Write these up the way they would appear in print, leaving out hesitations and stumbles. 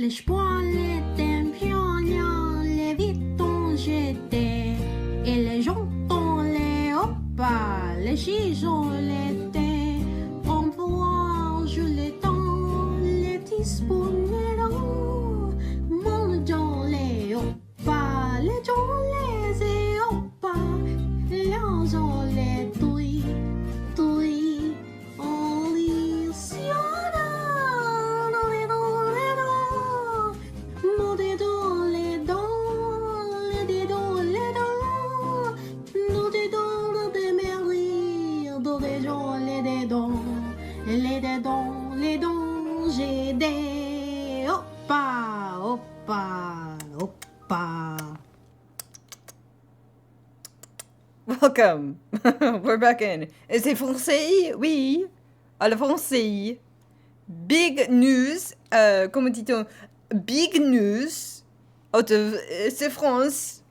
les poils étaient pignons, les vitons j'étais, et les jantons les opas, les chichons l'étaient, on boit je les temps, les disponibles, mon John les opas, les John les opas, les John les tuy, tuy, on les siana, les dons, mon des dons, les dons, les des dons, les dons, nous des dons de mairie, dans des gens, les des dons, les dons, j'ai des opa, opa, opa. Welcome. We're back in. Et c'est français? Oui. À la français. Big news. Comment dit-on? Big news. C'est France.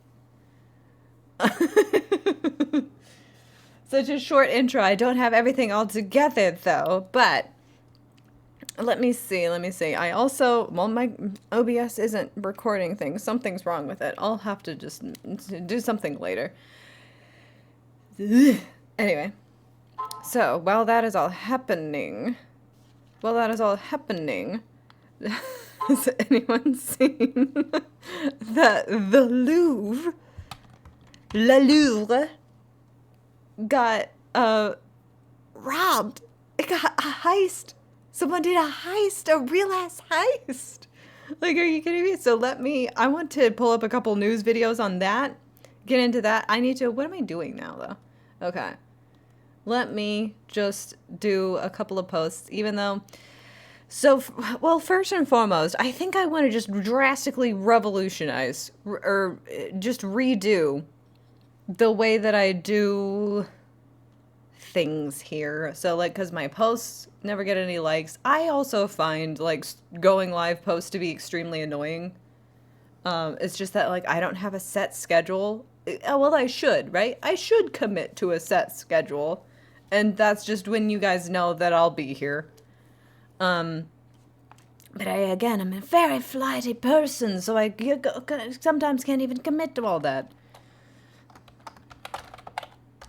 Such a short intro. I don't have everything all together though, but let me see. I also, well, my OBS isn't recording things. Something's wrong with it. I'll have to just do something later. Anyway, so while that is all happening, has anyone seen that the Louvre, got robbed? It got a heist. Someone did a heist, a real ass heist. Like, are you kidding me? So I want to pull up a couple news videos on that. Get into that. What am I doing now, though? Okay. Let me just do a couple of posts, even though... So, well, first and foremost, I think I want to just drastically revolutionize, or just redo the way that I do things here. So, like, because my posts never get any likes. I also find, like, going live posts to be extremely annoying. It's just that, like, I don't have a set schedule. Well, I should, right? I should commit to a set schedule. And that's just when you guys know that I'll be here. But I'm a very flighty person, so I sometimes can't even commit to all that.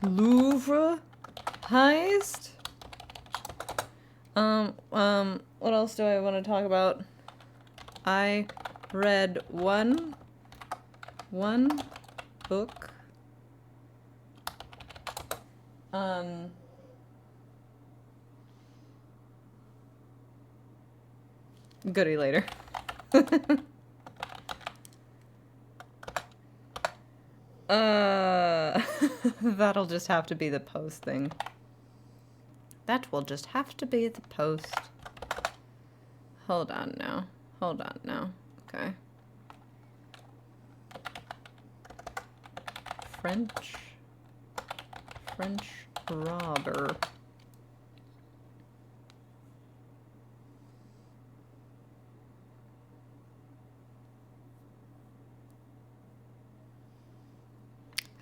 Louvre Heist? What else do I want to talk about? I read one book. Goody later. That'll just have to be the post thing. That will just have to be the post. Hold on now. Okay. French robber.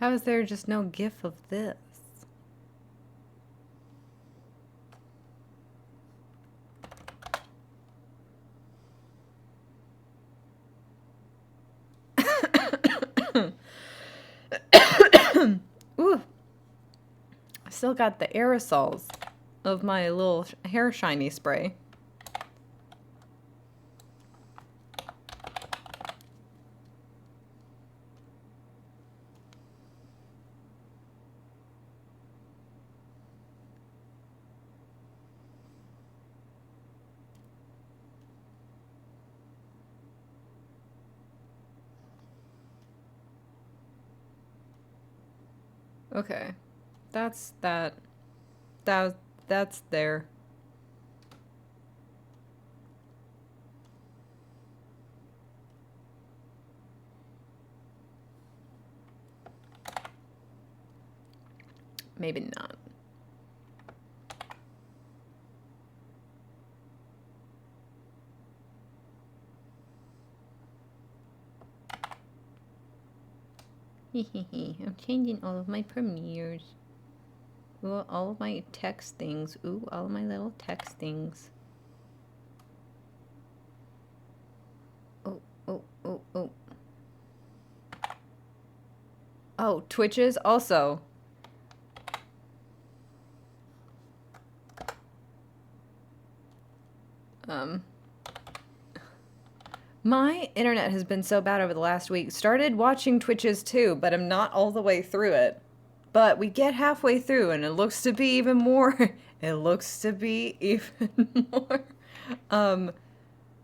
How is there just no gif of this? Ooh. I still got the aerosols of my little hair shiny spray. Okay, that's that. That's there. Maybe not. I'm changing all of my premieres. Ooh, all of my text things. Ooh, all of my little text things. oh. Oh, Twitches also. My internet has been so bad over the last week. Started watching Twitches too, but I'm not all the way through it. But we get halfway through and it looks to be even more. It looks to be even more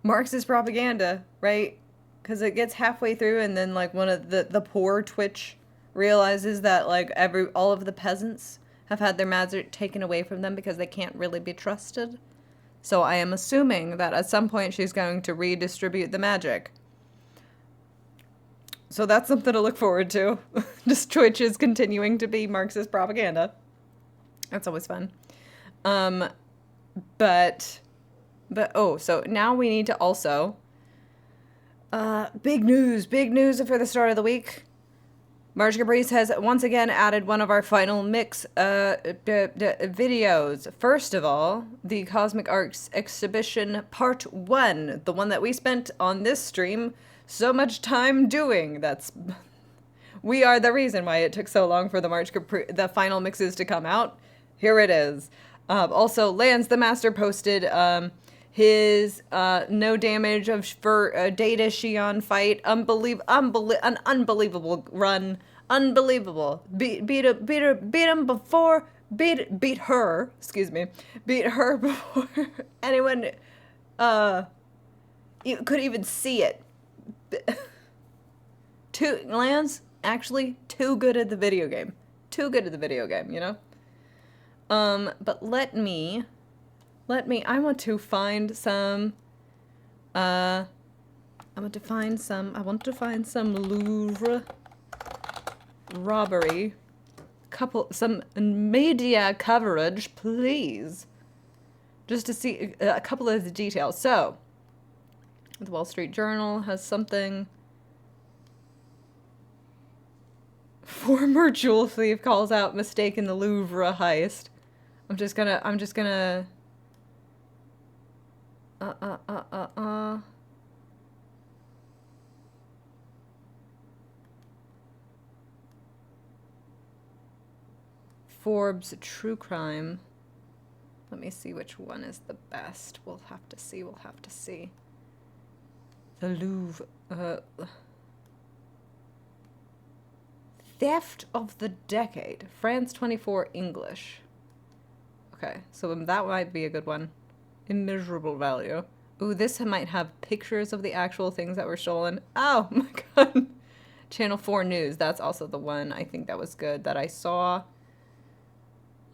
Marxist propaganda, right? Because it gets halfway through and then like one of the poor Twitch realizes that like all of the peasants have had their magic taken away from them because they can't really be trusted. So I am assuming that at some point she's going to redistribute the magic. So that's something to look forward to. Just Twitch is continuing to be Marxist propaganda. That's always fun. But so now we need to also big news for the start of the week. Marge Caprice has once again added one of our final mix videos. First of all, the Cosmic Arcs exhibition part 1, the one that we spent on this stream so much time doing. We are the reason why it took so long for the final mixes to come out. Here it is. Also, Lance the Master posted his no damage for Data Shion fight. An unbelievable run. Unbelievable. Beat her before anyone you could even see it. Lance actually too good at the video game. You know? But let me I want to find some Louvre robbery. Some media coverage, please. Just to see a couple of the details. So, the Wall Street Journal has something. Former jewel thief calls out mistake in the Louvre heist. I'm just gonna Forbes True Crime. Let me see which one is the best. We'll have to see. The Louvre. Theft of the Decade. France 24 English. Okay, so that might be a good one. Immeasurable value. Ooh, this might have pictures of the actual things that were stolen. Oh my god. Channel 4 News. That's also the one I think that was good that I saw.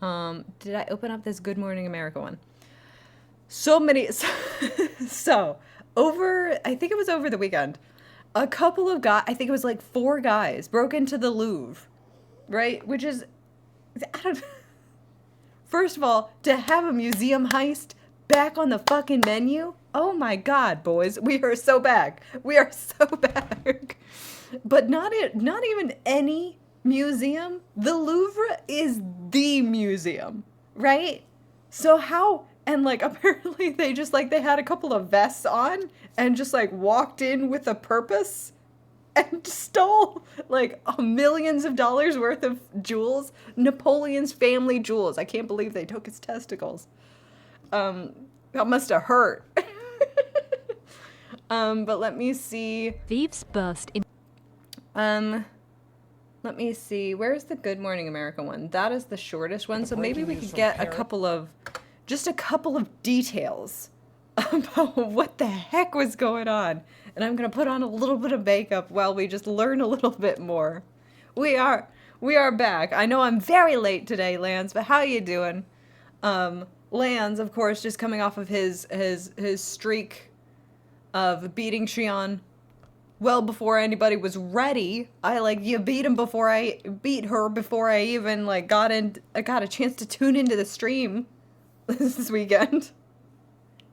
Did I open up this Good Morning America one? So many. So, I think it was over the weekend, a couple of guys, I think it was like 4 guys, broke into the Louvre, right? Which is, first of all, to have a museum heist back on the fucking menu. Oh my god, boys. We are so back. But not even any museum. The Louvre is the museum, right? So how, and like apparently they had a couple of vests on and just like walked in with a purpose and stole like millions of dollars worth of jewels, Napoleon's family jewels. I can't believe they took his testicles. That must have hurt. But let me see. Thieves burst in. Let me see. Where's the Good Morning America one? That is the shortest one, so maybe we could get a couple of details about what the heck was going on. And I'm gonna put on a little bit of makeup while we just learn a little bit more. We are back. I know I'm very late today, Lance, but how you doing? Lance, of course, just coming off of his streak of beating Shion well before anybody was ready. You beat her before I even I got a chance to tune into the stream this weekend.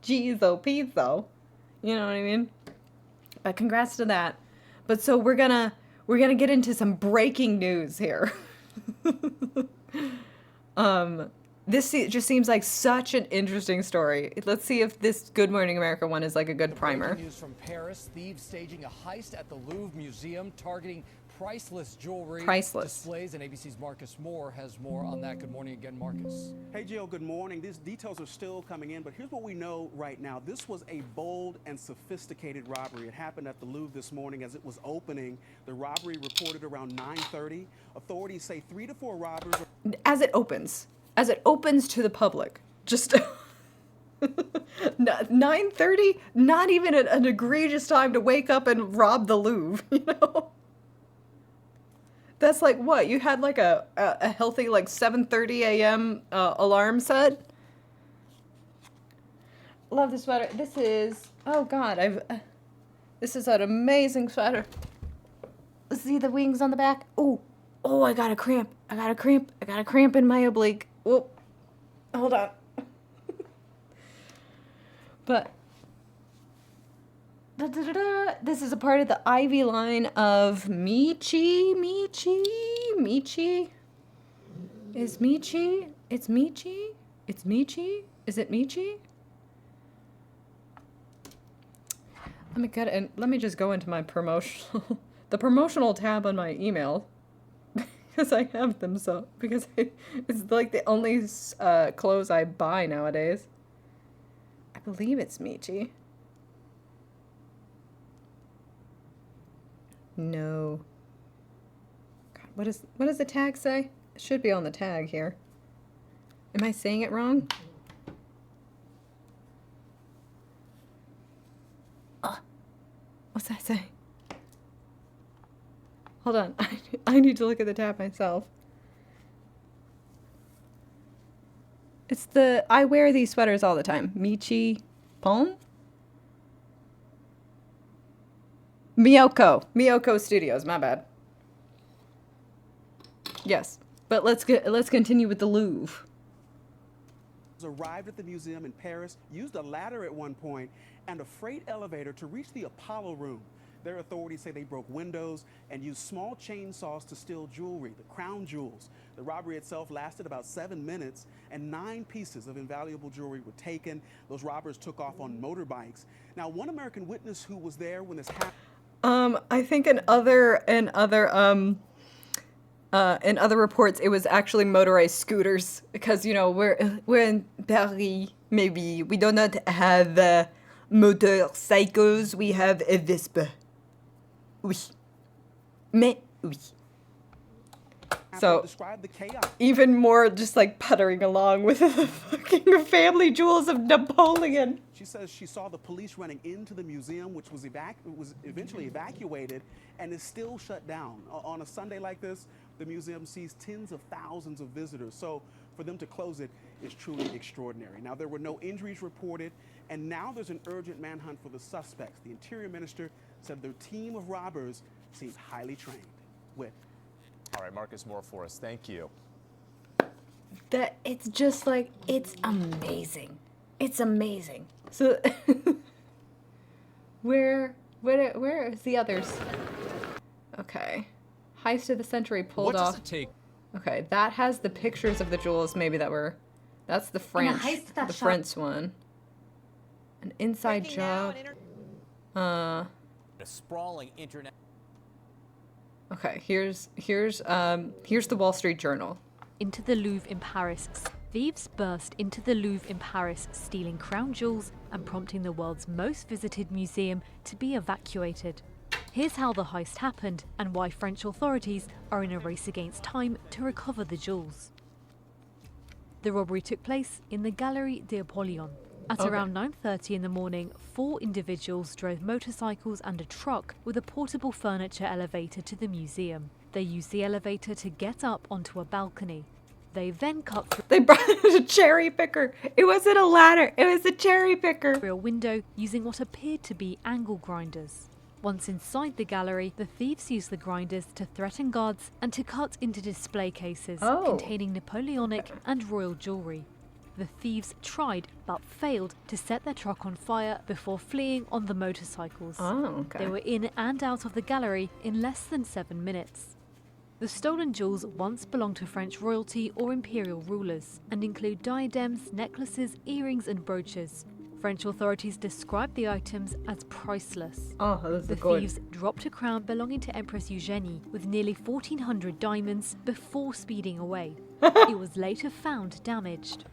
Jeez, oh Pete though. You know what I mean? But congrats to that. But so we're gonna get into some breaking news here. just seems like such an interesting story. Let's see if this Good Morning America one is like a good primer. Breaking news from Paris: thieves staging a heist at the Louvre Museum, targeting priceless jewelry. Priceless displays, and ABC's Marcus Moore has more on that. Good morning again, Marcus. Hey, Jill, good morning. These details are still coming in, but here's what we know right now. This was a bold and sophisticated robbery. It happened at the Louvre this morning as it was opening. The robbery reported around 9:30. Authorities say 3 to 4 robbers. As it opens to the public, just 9:30, not even an egregious time to wake up and rob the Louvre, you know? That's like what? You had like a healthy like 7:30 a.m. Alarm set? Love this sweater. This is, oh God, this is an amazing sweater. See the wings on the back? Oh, I got a cramp. I got a cramp in my oblique. Oh, hold on. But this is a part of the Ivy line of Michi. Is Michi? It's Michi? It's Michi? Is it Michi? Let me just go into my promotional, the promotional tab on my email. Because I have them because it's like the only clothes I buy nowadays. I believe it's Michi. No. God, what does the tag say? It should be on the tag here. Am I saying it wrong? What's that say? Hold on. I need to look at the tab myself. It's I wear these sweaters all the time. Michi Pon? Miyoko Studios, my bad. Yes, but let's continue with the Louvre. Arrived at the museum in Paris, used a ladder at one point and a freight elevator to reach the Apollo room. Their authorities say they broke windows and used small chainsaws to steal jewelry, the crown jewels. The robbery itself lasted about 7 minutes, and 9 pieces of invaluable jewelry were taken. Those robbers took off on motorbikes. Now, one American witness who was there when this happened. I think in other reports, it was actually motorized scooters because, you know, we're in Paris. Maybe we do not have motorcycles. We have a Vespa. Oui. Mais oui. So even more just like puttering along with the fucking family jewels of Napoleon. She says she saw the police running into the museum, which was eventually evacuated and is still shut down. On a Sunday like this, the museum sees tens of thousands of visitors. So for them to close it is truly extraordinary. Now, there were no injuries reported, and now there's an urgent manhunt for the suspects. The Interior Minister said their team of robbers seems highly trained. With all right, Marcus Moore for us. Thank you. It's just like, it's amazing. It's amazing. So, where is the others? Okay. Heist of the century pulled off. What does it take? Okay, that has the pictures of the jewels maybe that's the French, the French one. An inside job. A sprawling internet. Okay, here's the Wall Street Journal. Into the Louvre in Paris. Thieves burst into the Louvre in Paris, stealing crown jewels and prompting the world's most visited museum to be evacuated. Here's how the heist happened and why French authorities are in a race against time to recover the jewels. The robbery took place in the Galerie d'Apollon. At around 9:30 in the morning, 4 individuals drove motorcycles and a truck with a portable furniture elevator to the museum. They used the elevator to get up onto a balcony. They then cut through. They brought a cherry picker. It wasn't a ladder. It was a cherry picker. Through a window using what appeared to be angle grinders. Once inside the gallery, the thieves used the grinders to threaten guards and to cut into display cases containing Napoleonic and royal jewelry. The thieves tried but failed to set their truck on fire before fleeing on the motorcycles. Oh, okay. They were in and out of the gallery in less than 7 minutes. The stolen jewels once belonged to French royalty or imperial rulers and include diadems, necklaces, earrings and brooches. French authorities described the items as priceless. Oh, that's The good. thieves dropped a crown belonging to Empress Eugenie with nearly 1,400 diamonds before speeding away. It was later found damaged.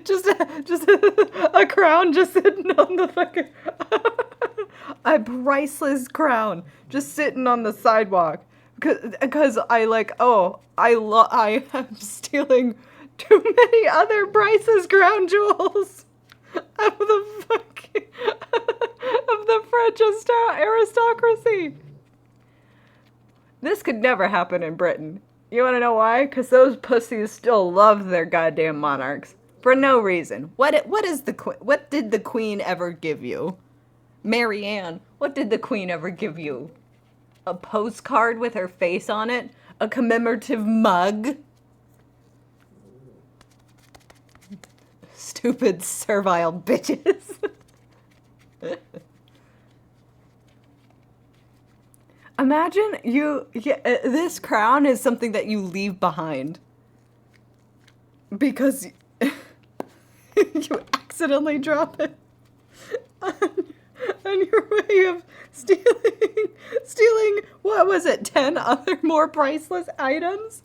just a crown just sitting on the fucking a priceless crown just sitting on the sidewalk because I like I am stealing too many other priceless crown jewels of the fucking of the French aristocracy. This could never happen in Britain. You want to know why? Because those pussies still love their goddamn monarchs for no reason. What did the Queen ever give you? Mary Ann, what did the Queen ever give you? A postcard with her face on it? A commemorative mug? Stupid servile bitches. Imagine this crown is something that you leave behind because you accidentally drop it on your way of stealing, what was it, 10 other more priceless items?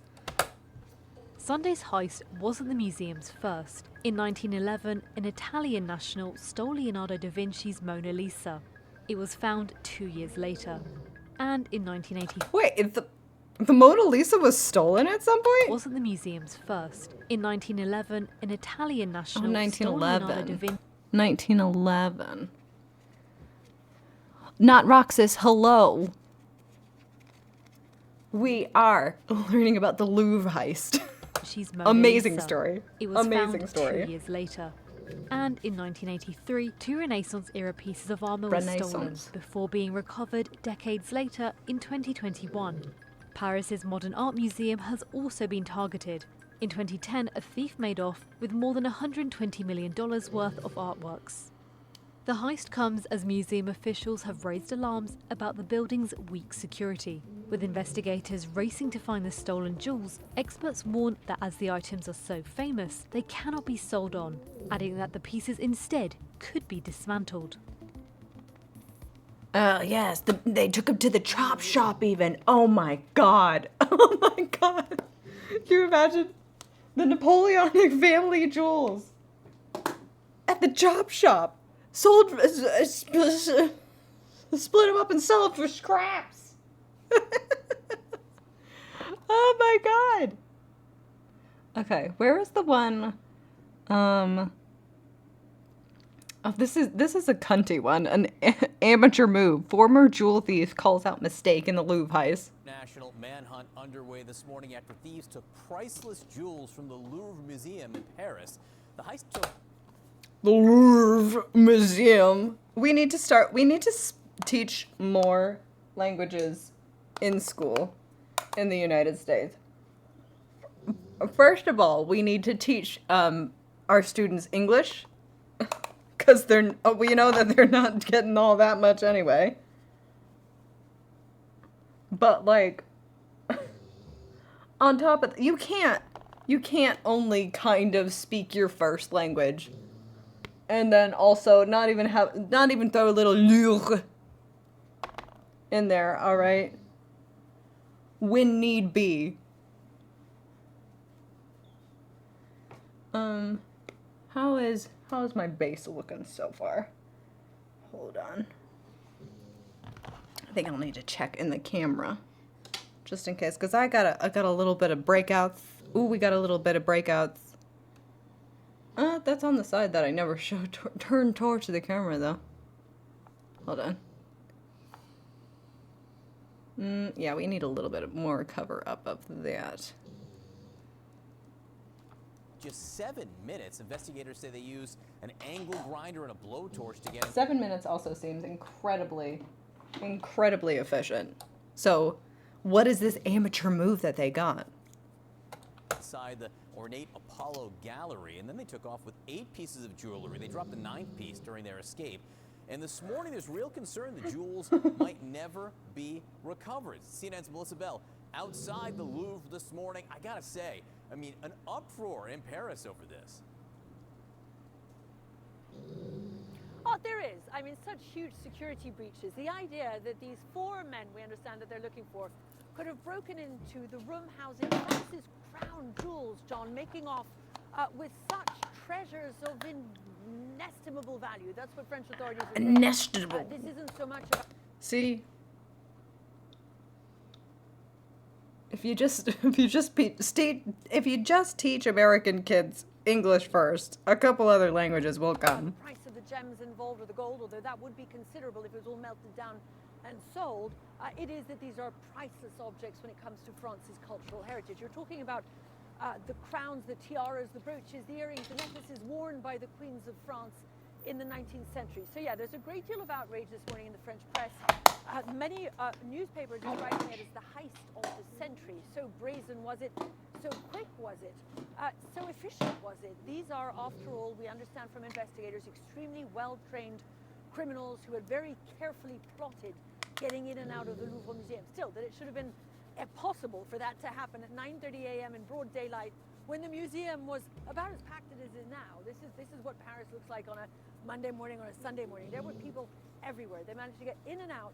Sunday's heist wasn't the museum's first. In 1911, an Italian national stole Leonardo da Vinci's Mona Lisa. It was found 2 years later. And in 1980, wait, the Mona Lisa was stolen at some point? wasn't the museum's first. In 1911, an Italian national stole 1911. Leonardo da Vinci. 1911. Not Roxas, hello. We are learning about the Louvre heist. She's Mona Amazing Lisa. story. It was Amazing found story. 2 years later. And in 1983, 2 Renaissance-era pieces of armour were stolen Renaissance. before being recovered decades later in 2021. Paris's Modern Art Museum has also been targeted. In 2010, a thief made off with more than $120 million worth of artworks. The heist comes as museum officials have raised alarms about the building's weak security. With investigators racing to find the stolen jewels, experts warn that as the items are so famous, they cannot be sold on, adding that the pieces instead could be dismantled. Oh, yes, they took him to the chop shop even. Oh my god. Oh my god. Can you imagine the Napoleonic family jewels at the chop shop? Sold, split them up and sell them for scraps. Oh my god. Okay, where is the one? Oh, this is a cunty one. An amateur move. Former jewel thief calls out mistake in the Louvre heist. National manhunt underway this morning after thieves took priceless jewels from the Louvre Museum in Paris. The heist took The Louvre Museum. We need to teach more languages in school in the United States. First of all, we need to teach our students English because we know that they're not getting all that much anyway. But like, on top of you can't only kind of speak your first language. And then also not even throw a little Louvre in there, all right? When need be. How is my base looking so far? Hold on. I think I'll need to check in the camera just in case, cuz I got a little bit of breakouts. Ooh, we got a little bit of breakouts. That's on the side that I never showed. Turn towards the camera, though. Hold on. Yeah, we need a little bit more cover up of that. just 7 minutes. Investigators say they used an angle grinder and a blowtorch to get 7 minutes also seems incredibly efficient. So, what is this amateur move that they got? inside the ornate Apollo gallery, and then they took off with 8 pieces of jewelry. They dropped the 9th piece during their escape. And this morning, there's real concern the jewels might never be recovered. CNN's Melissa Bell outside the Louvre this morning. I gotta say, I mean, an uproar in Paris over this. Oh, there is. I mean, such huge security breaches. The idea that these 4 men, we understand that they're looking for, could have broken into the room housing France's crown jewels, John, making off with such treasures of inestimable value. That's what French authorities are saying. Inestimable. This isn't so much about... See, if you just teach American kids English first, a couple other languages will come. The price of the gems involved or the gold, although that would be considerable if it was all melted down and sold, it is that these are priceless objects when it comes to France's cultural heritage. You're talking about the crowns, the tiaras, the brooches, the earrings, the necklaces worn by the queens of France in the 19th century. So yeah, there's a great deal of outrage this morning in the French press. Many newspapers describing it as the heist of the century. So brazen was it? So quick was it? So efficient was it? These are, after all, we understand from investigators, extremely well-trained criminals who had very carefully plotted getting in and out of the Louvre Museum. Still, that it should have been impossible for that to happen at 9:30 a.m. in broad daylight when the museum was about as packed as it is now. This is what Paris looks like on a Monday morning or a Sunday morning. There were people everywhere. They managed to get in and out.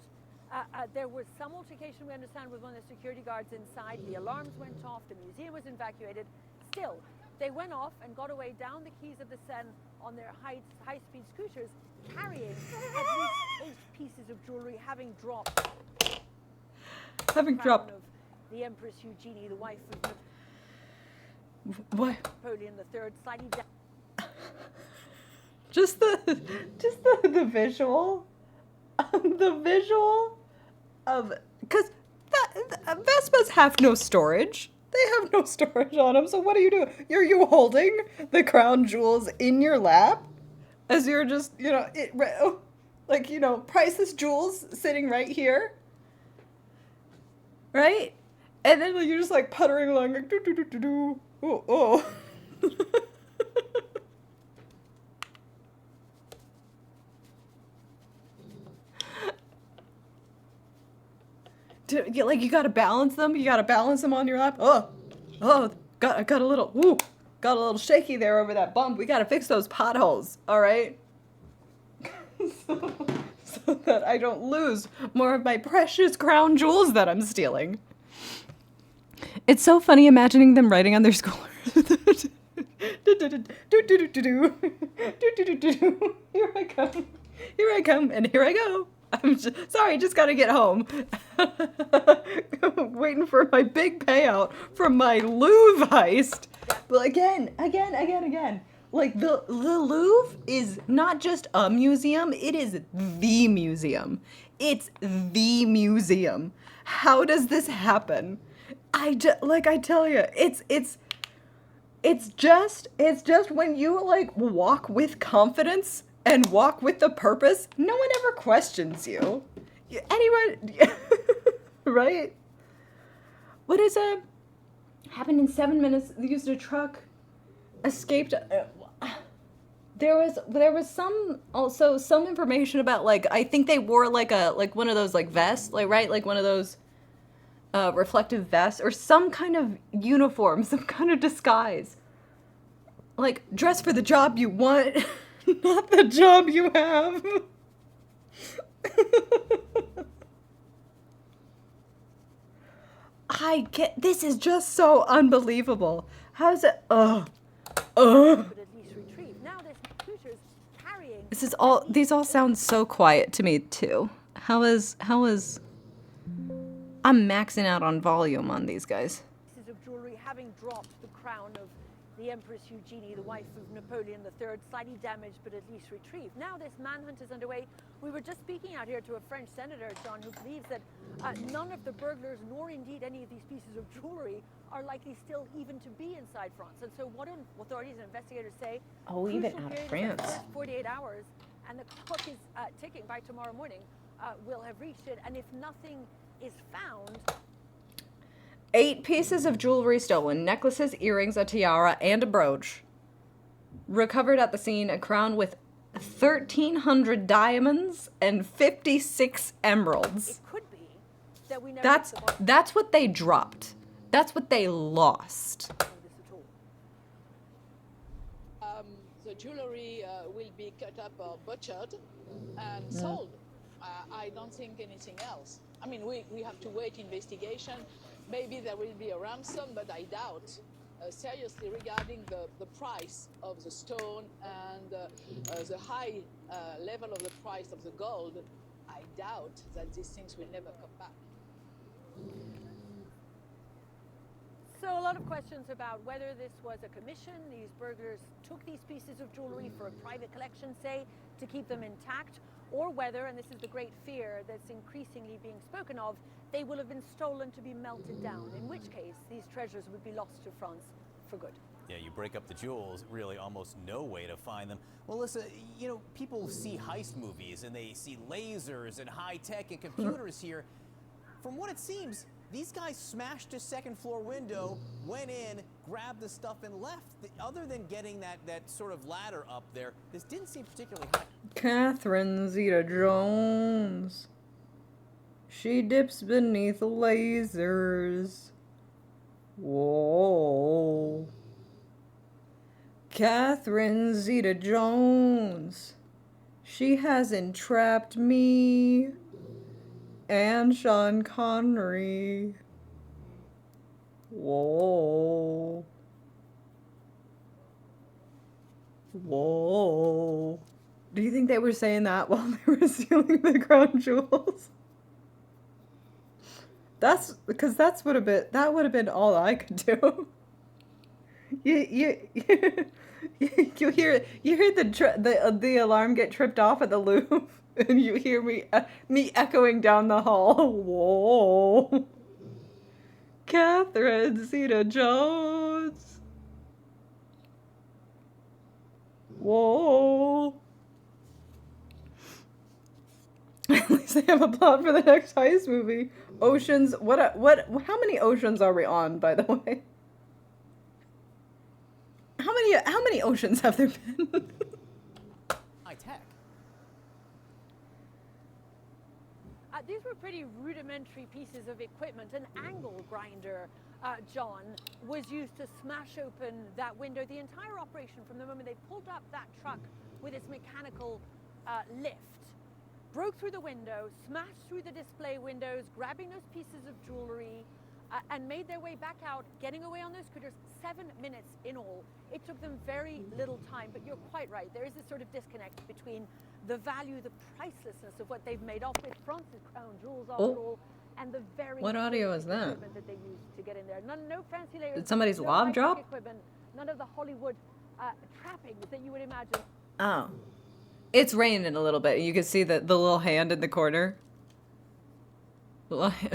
There was some altercation, we understand, with one of the security guards inside. The alarms went off. The museum was evacuated. Still, they went off and got away down the quays of the Seine on their high-speed scooters, carrying at least 8 pieces of jewelry, having dropped. Of the Empress Eugenie, the wife of What? Napoleon III, slightly down. Just the visual, the visual of, because Vespas have no storage. They have no storage on them. So what are you doing? Are you holding the crown jewels in your lap as you're just, priceless jewels sitting right here, right? And then you're just like puttering along, like do do do do do. Oh. You gotta balance them. You gotta balance them on your lap. Got a little shaky there over that bump. We gotta fix those potholes. All right, so that I don't lose more of my precious crown jewels that I'm stealing. It's so funny imagining them writing on their schoolers. Here I come, and here I go. I'm sorry, just gotta get home. Waiting for my big payout from my Louvre heist. But again. Like, the Louvre is not just a museum, it is the museum. It's the museum. How does this happen? I tell you, it's just when you, like, walk with confidence and walk with the purpose, no one ever questions you. Anyone, right? What is happened in 7 minutes? They used a truck, escaped. There was some information about, like, I think they wore like one of those, like, vests, like, right, like one of those reflective vests or some kind of uniform, some kind of disguise. Like, dress for the job you want. Not the job you have. This is just so unbelievable. How's it? These all sound so quiet to me too. How is I'm maxing out on volume on these guys. Pieces of jewelry having dropped the crown of the Empress Eugenie, the wife of Napoleon III, slightly damaged but at least retrieved. Now this manhunt is underway. We were just speaking out here to a French senator, John, who believes that none of the burglars, nor indeed any of these pieces of jewelry, are likely still even to be inside France. And so what authorities and investigators say, even out of France, 48 hours, and the clock is ticking. By tomorrow morning, we'll have reached it. And if nothing is found... 8 pieces of jewelry stolen, necklaces, earrings, a tiara, and a brooch. Recovered at the scene, a crown with 1,300 diamonds and 56 emeralds. It could be that we never That's what they dropped. That's what they lost. this at all. The jewelry will be cut up or butchered and sold. I don't think anything else. I mean, we have to wait investigation. Maybe there will be a ransom, but I doubt. Seriously, regarding the price of the stone and the high level of the price of the gold, I doubt that these things will never come back. So a lot of questions about whether this was a commission. These burglars took these pieces of jewelry for a private collection, say, to keep them intact, or whether, and this is the great fear that's increasingly being spoken of, they will have been stolen to be melted down, in which case these treasures would be lost to France for good. Yeah, you break up the jewels, really almost no way to find them. Melissa, you know, people see heist movies and they see lasers and high tech and computers here. From what it seems, these guys smashed a second floor window, went in, grabbed the stuff and left. Other than getting that sort of ladder up there, this didn't seem particularly high. Catherine Zeta-Jones. She dips beneath the lasers. Whoa. Catherine Zeta-Jones. She has entrapped me and Sean Connery. Whoa. Whoa. Do you think they were saying that while they were stealing the crown jewels? That would have been all I could do. You hear the alarm get tripped off at the Louvre, and you hear me echoing down the hall. Whoa, Catherine Zeta-Jones. Whoa. At least they have a plot for the next heist movie. Oceans. How many oceans are we on, by the way? How many oceans have there been? High tech. These were pretty rudimentary pieces of equipment. An angle grinder, John, was used to smash open that window. The entire operation, from the moment they pulled up that truck with its mechanical lift, broke through the window, smashed through the display windows, grabbing those pieces of jewelry, and made their way back out, getting away on those scooters. 7 minutes in all. It took them very little time, but you're quite right. There is this sort of disconnect between the value, the pricelessness of what they've made off with, France's crown jewels after all, and the very What audio is that? equipment that they used to get in there. No fancy layers. Did somebody's no lob high-tech drop? Equipment, none of the Hollywood trappings that you would imagine. Oh. It's raining a little bit. You can see the little hand in the corner.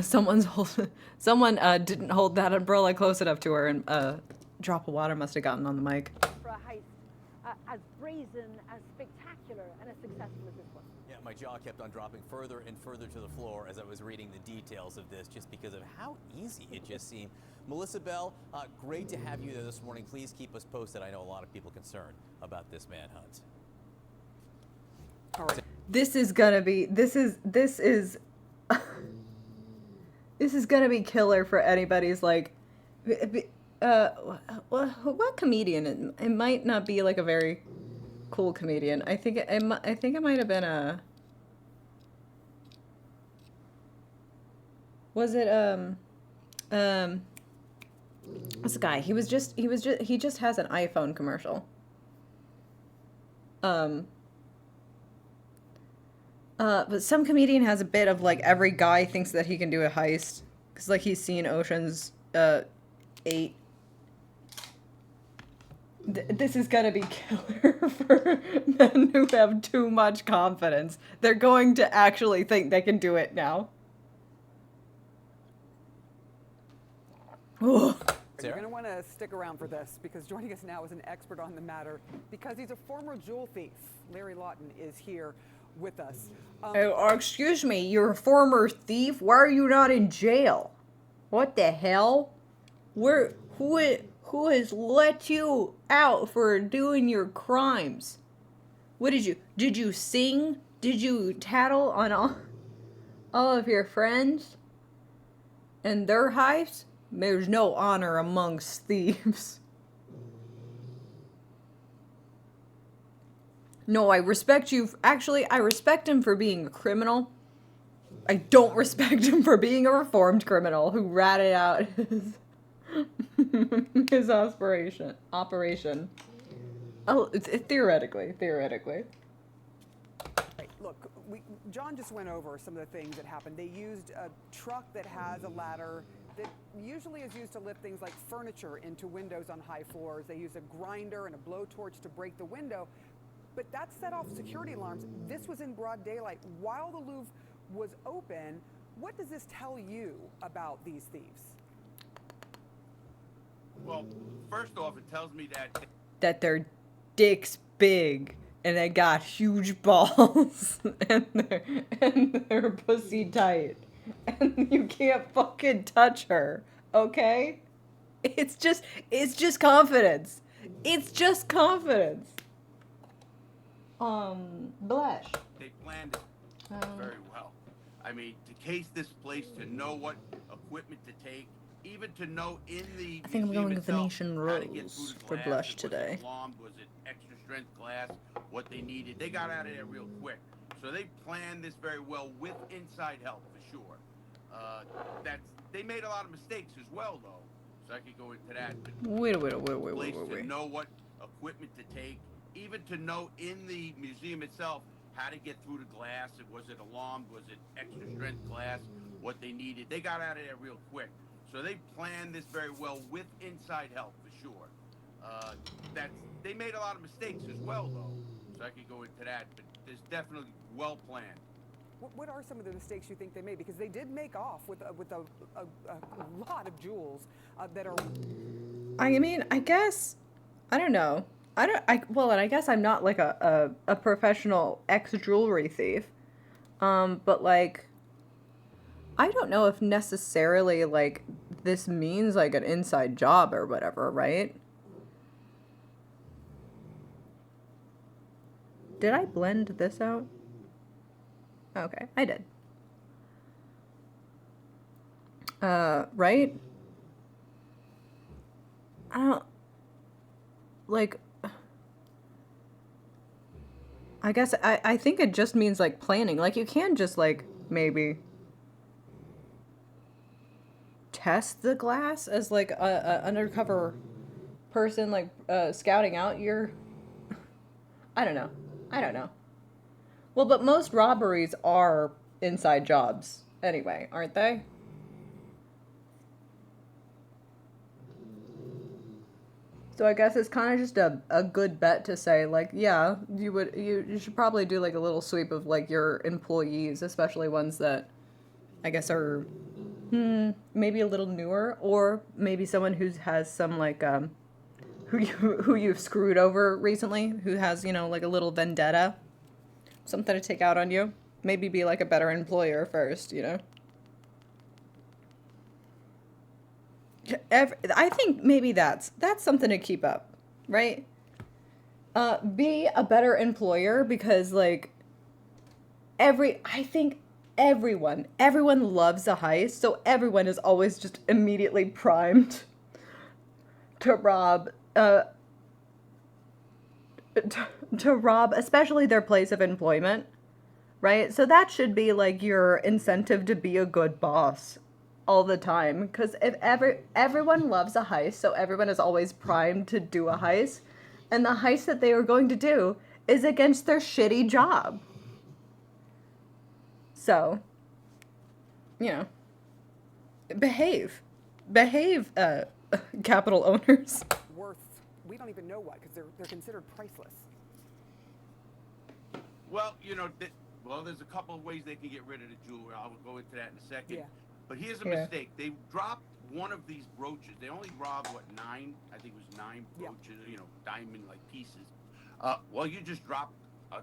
Someone didn't hold that umbrella close enough to her, and a drop of water must have gotten on the mic. For a heist as brazen, as spectacular, and as successful as this one. Yeah, my jaw kept on dropping further and further to the floor as I was reading the details of this, just because of how easy it just seemed. Melissa Bell, great to have you there this morning. Please keep us posted. I know a lot of people concerned about this manhunt. All right. This is gonna be killer for anybody's like, what comedian? It might not be like a very cool comedian. I think it might have been a. Was it what's the guy? He just has an iPhone commercial. But some comedian has a bit of like every guy thinks that he can do a heist because like he's seen Ocean's 8. This is gonna be killer for men who have too much confidence. They're going to actually think they can do it now. Ugh. You're going to want to stick around for this because joining us now is an expert on the matter because he's a former jewel thief. Larry Lawton is here with us. Excuse me, you're a former thief? Why are you not in jail? What the hell? Who has let you out for doing your crimes? What did you sing? Did you tattle on all of your friends and their heists? There's no honor amongst thieves. No, I respect you. Actually, I respect him for being a criminal. I don't respect him for being a reformed criminal who ratted out his operation. Oh, theoretically. Right, look, John just went over some of the things that happened. They used a truck that has a ladder that usually is used to lift things like furniture into windows on high floors. They used a grinder and a blowtorch to break the window, but that set off security alarms. This was in broad daylight while the Louvre was open. What does this tell you about these thieves? Well, first off, it tells me that their dick's big and they got huge balls and they're pussy tight and you can't fucking touch her, okay? It's just confidence. It's just confidence. Blush. they planned it very well. I mean, to case this place, to know what equipment to take, even to know in the I think I'm museum going itself Venetian how to get Rose through the for glass. blush Was today. it alarmed? Was it extra strength glass? What they needed. They got out of there real quick. So they planned this very well with inside help for sure. They made a lot of mistakes as well, though. So I could go into that. But Wait. to know what equipment to take, even to know in the museum itself how to get through the glass. Was it alarmed? Was it extra strength glass? What they needed. They got out of there real quick. So they planned this very well with inside help for sure. They made a lot of mistakes as well, though. So I could go into that, but there's definitely well planned. What are some of the mistakes you think they made? Because they did make off with a lot of jewels that are. I mean, I guess, I don't know. I guess I'm not like a professional ex-jewelry thief. But like, I don't know if necessarily like this means like an inside job or whatever, right? Did I blend this out? Okay, I did. Right? I don't, like, I guess I think it just means like planning. Like you can just like maybe test the glass as like a undercover person like scouting out your, I don't know. Well, but most robberies are inside jobs anyway, aren't they? So I guess it's kind of just a good bet to say like, yeah, you should probably do like a little sweep of like your employees, especially ones that I guess are maybe a little newer, or maybe someone who has some like who you've screwed over recently, who has, you know, like a little vendetta, something to take out on you. Maybe be like a better employer first, you know. I think maybe that's something to keep up, right? Be a better employer, because like I think everyone loves a heist, so everyone is always just immediately primed to rob to rob, especially their place of employment, right? So that should be like your incentive to be a good boss all the time, because if everyone loves a heist, so everyone is always primed to do a heist, and the heist that they are going to do is against their shitty job. So, you know, behave, capital owners. Worth, we don't even know what, because they're considered priceless. Well, you know, there's a couple of ways they can get rid of the jewelry. I'll go into that in a second. Yeah. But here's a mistake. They dropped one of these brooches. They only robbed, what, 9? I think it was 9 brooches, you know, diamond-like pieces. Well, you just dropped a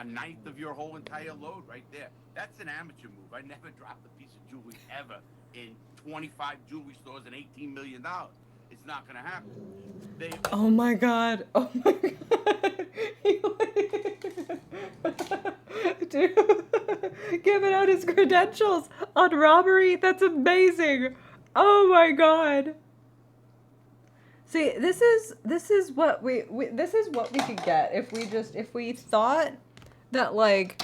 ninth of your whole entire load right there. That's an amateur move. I never dropped a piece of jewelry ever in 25 jewelry stores and $18 million. It's not going to happen. Oh my god. Dude, giving out his credentials on robbery. That's amazing. Oh my god. See, this is what we this is what we could get if we thought that like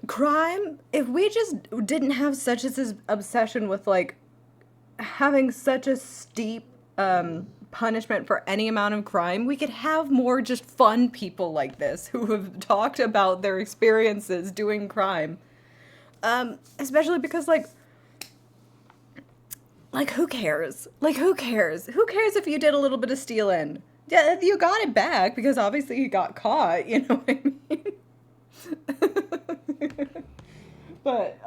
crime, if we just didn't have such as obsession with like having such a steep punishment for any amount of crime, we could have more just fun people like this who have talked about their experiences doing crime. Especially because like who cares? Like who cares? Who cares if you did a little bit of stealing? Yeah, you got it back because obviously you got caught, you know what I mean? But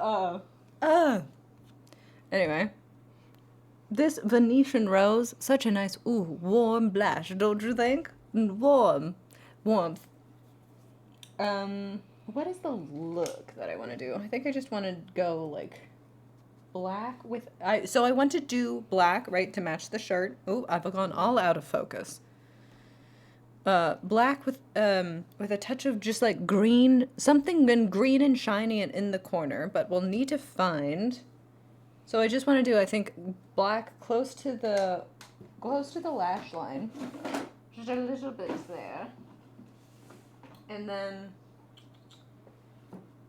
anyway, this Venetian rose, such a nice warm blush, don't you think? Warmth. What is the look that I want to do? I think I just want to go like black with so I want to do black, right, to match the shirt. Oh, I've gone all out of focus. Black with a touch of just like green, something green and shiny and in the corner, but we'll need to find. So I just want to do, I think, black close to the lash line, just a little bit there, and then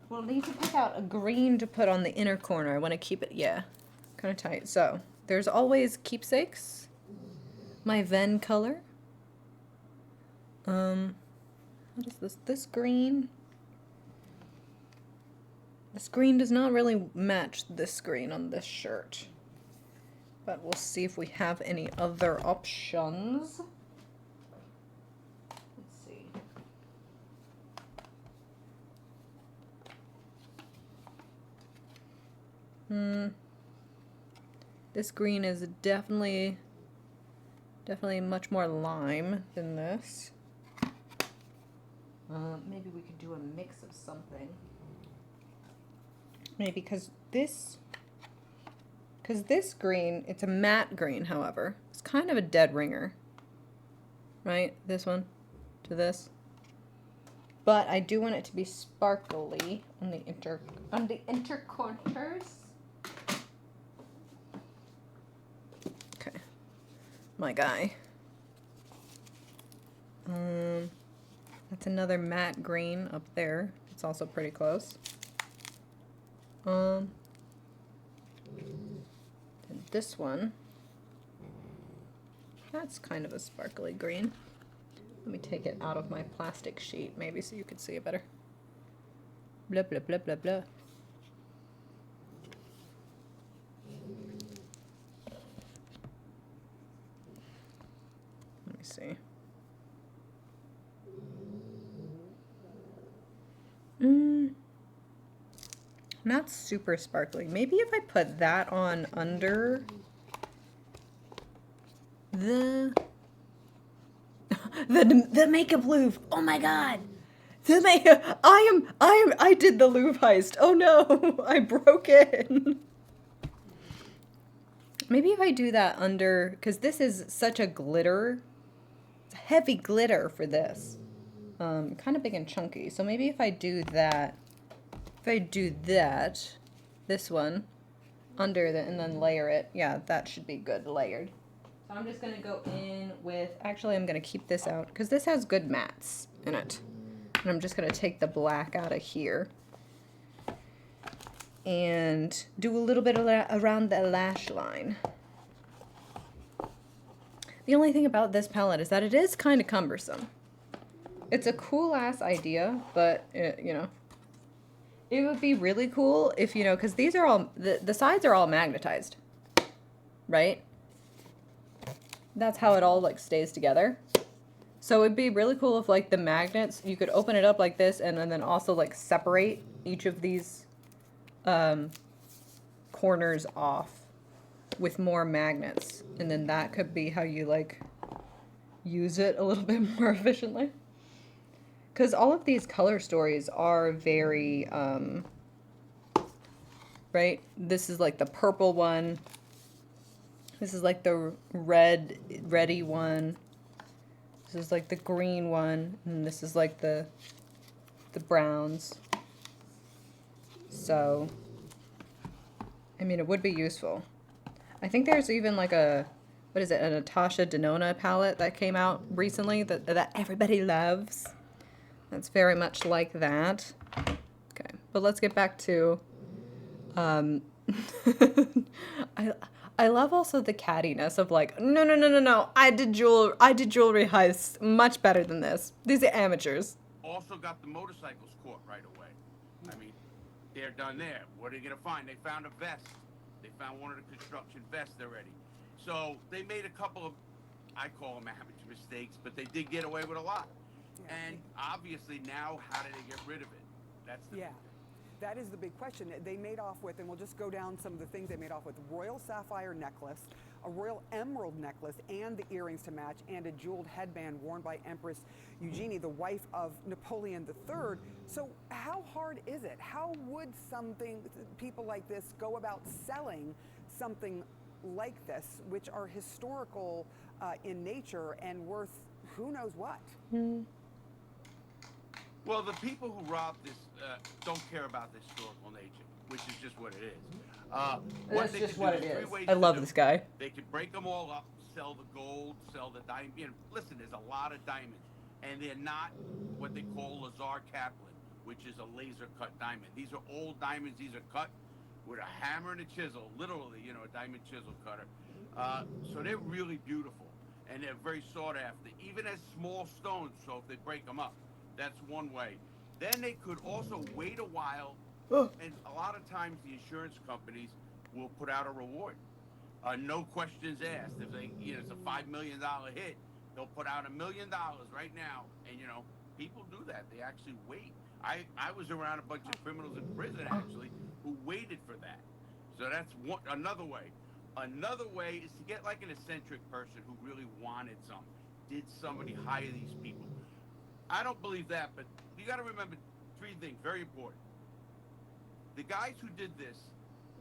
we'll need to pick out a green to put on the inner corner. I want to keep it, yeah, kind of tight. So there's always keepsakes, my Ven color. What is this? This green. This green does not really match this green on this shirt. But we'll see if we have any other options. Let's see. This green is definitely much more lime than this. Maybe we could do a mix of something. Maybe because this green, it's a matte green, however. It's kind of a dead ringer. Right? This one to this. But I do want it to be sparkly on the intercorners. Okay. My guy. That's another matte green up there. It's also pretty close. And this one, that's kind of a sparkly green. Let me take it out of my plastic sheet, maybe, so you could see it better. Blah, blah, blah, blah, blah. Let me see. Not super sparkly. Maybe if I put that on under the makeup Louvre. Oh my god. The makeup. I did the Louvre heist. Oh no. I broke it. Maybe if I do that under, because this is such a glitter. It's a heavy glitter for this. Kind of big and chunky. So maybe if I do that, this one, under the, and then layer it, yeah, that should be good layered. So I'm just going to go in with, actually I'm going to keep this out, because this has good mattes in it. And I'm just going to take the black out of here. And do a little bit around the lash line. The only thing about this palette is that it is kind of cumbersome. It's a cool-ass idea, but, you know, it would be really cool if, you know, because these are all, the sides are all magnetized, right? That's how it all, like, stays together. So it'd be really cool if, like, the magnets, you could open it up like this and then also, like, separate each of these corners off with more magnets. And then that could be how you, like, use it a little bit more efficiently. Because all of these color stories are very, right? This is like the purple one. This is like the reddy one. This This is like the green one, and this is like the browns. So, I mean, it would be useful. I think there's even like a, what is it, a Natasha Denona palette that came out recently that everybody loves. That's very much like that. Okay, but let's get back to, I love also the cattiness of like, no, I did jewelry heists much better than this. These are amateurs. Also got the motorcycles caught right away. I mean, they're done there. What are they gonna find? They found a vest. They found one of the construction vests already. So they made a couple of, I call them amateur mistakes, but they did get away with a lot. Yeah. And obviously now, how do they get rid of it? That's the Yeah. That is the big question. They made off with, and we'll just go down some of the things they made off with: royal sapphire necklace, a royal emerald necklace, and the earrings to match, and a jeweled headband worn by Empress Eugenie, the wife of Napoleon III. So how hard is it? How would people like this go about selling something like this, which are historical in nature and worth who knows what? Well, the people who robbed this don't care about the historical nature, which is just what it is. That's just what it is. Ways I to love do this it. guy. They could break them all up, sell the gold, sell the diamond. You know, listen, there's a lot of diamonds, and they're not what they call Lazar Kaplan, which is a laser cut diamond. These are old diamonds. These are cut with a hammer and a chisel, literally, you know, a diamond chisel cutter. So they're really beautiful, and they're very sought after, even as small stones. So if they break them up, that's one way. Then they could also wait a while, and a lot of times the insurance companies will put out a reward. No questions asked. If they, you know, it's a $5 million hit, they'll put out $1 million right now. And, you know, people do that. They actually wait. I was around a bunch of criminals in prison, actually, who waited for that. So that's another way. Another way is to get like an eccentric person who really wanted something. Did somebody hire these people? I don't believe that, but you got to remember three things, very important. The guys who did this,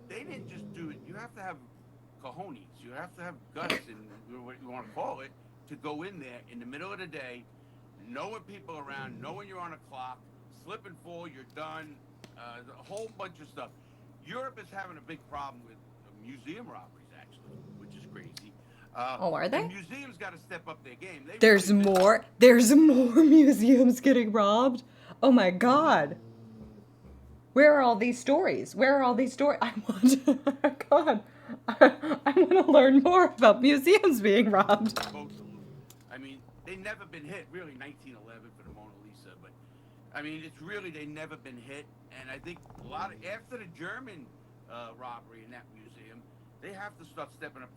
they didn't just do it. You have to have cojones. You have to have guts, and what you want to call it, to go in there in the middle of the day, knowing people around, knowing you're on a clock, slip and fall, you're done, a whole bunch of stuff. Europe is having a big problem with museum robberies, actually, which is crazy. Are they? The museums got to step up their game. There's more museums getting robbed. Oh my God. Where are all these stories? I want, God, I want to learn more about museums being robbed. I mean, they never been hit, really, 1911 for the Mona Lisa, but I mean, it's really, they never been hit, and I think a lot of, after the German robbery in that museum, they have to start stepping up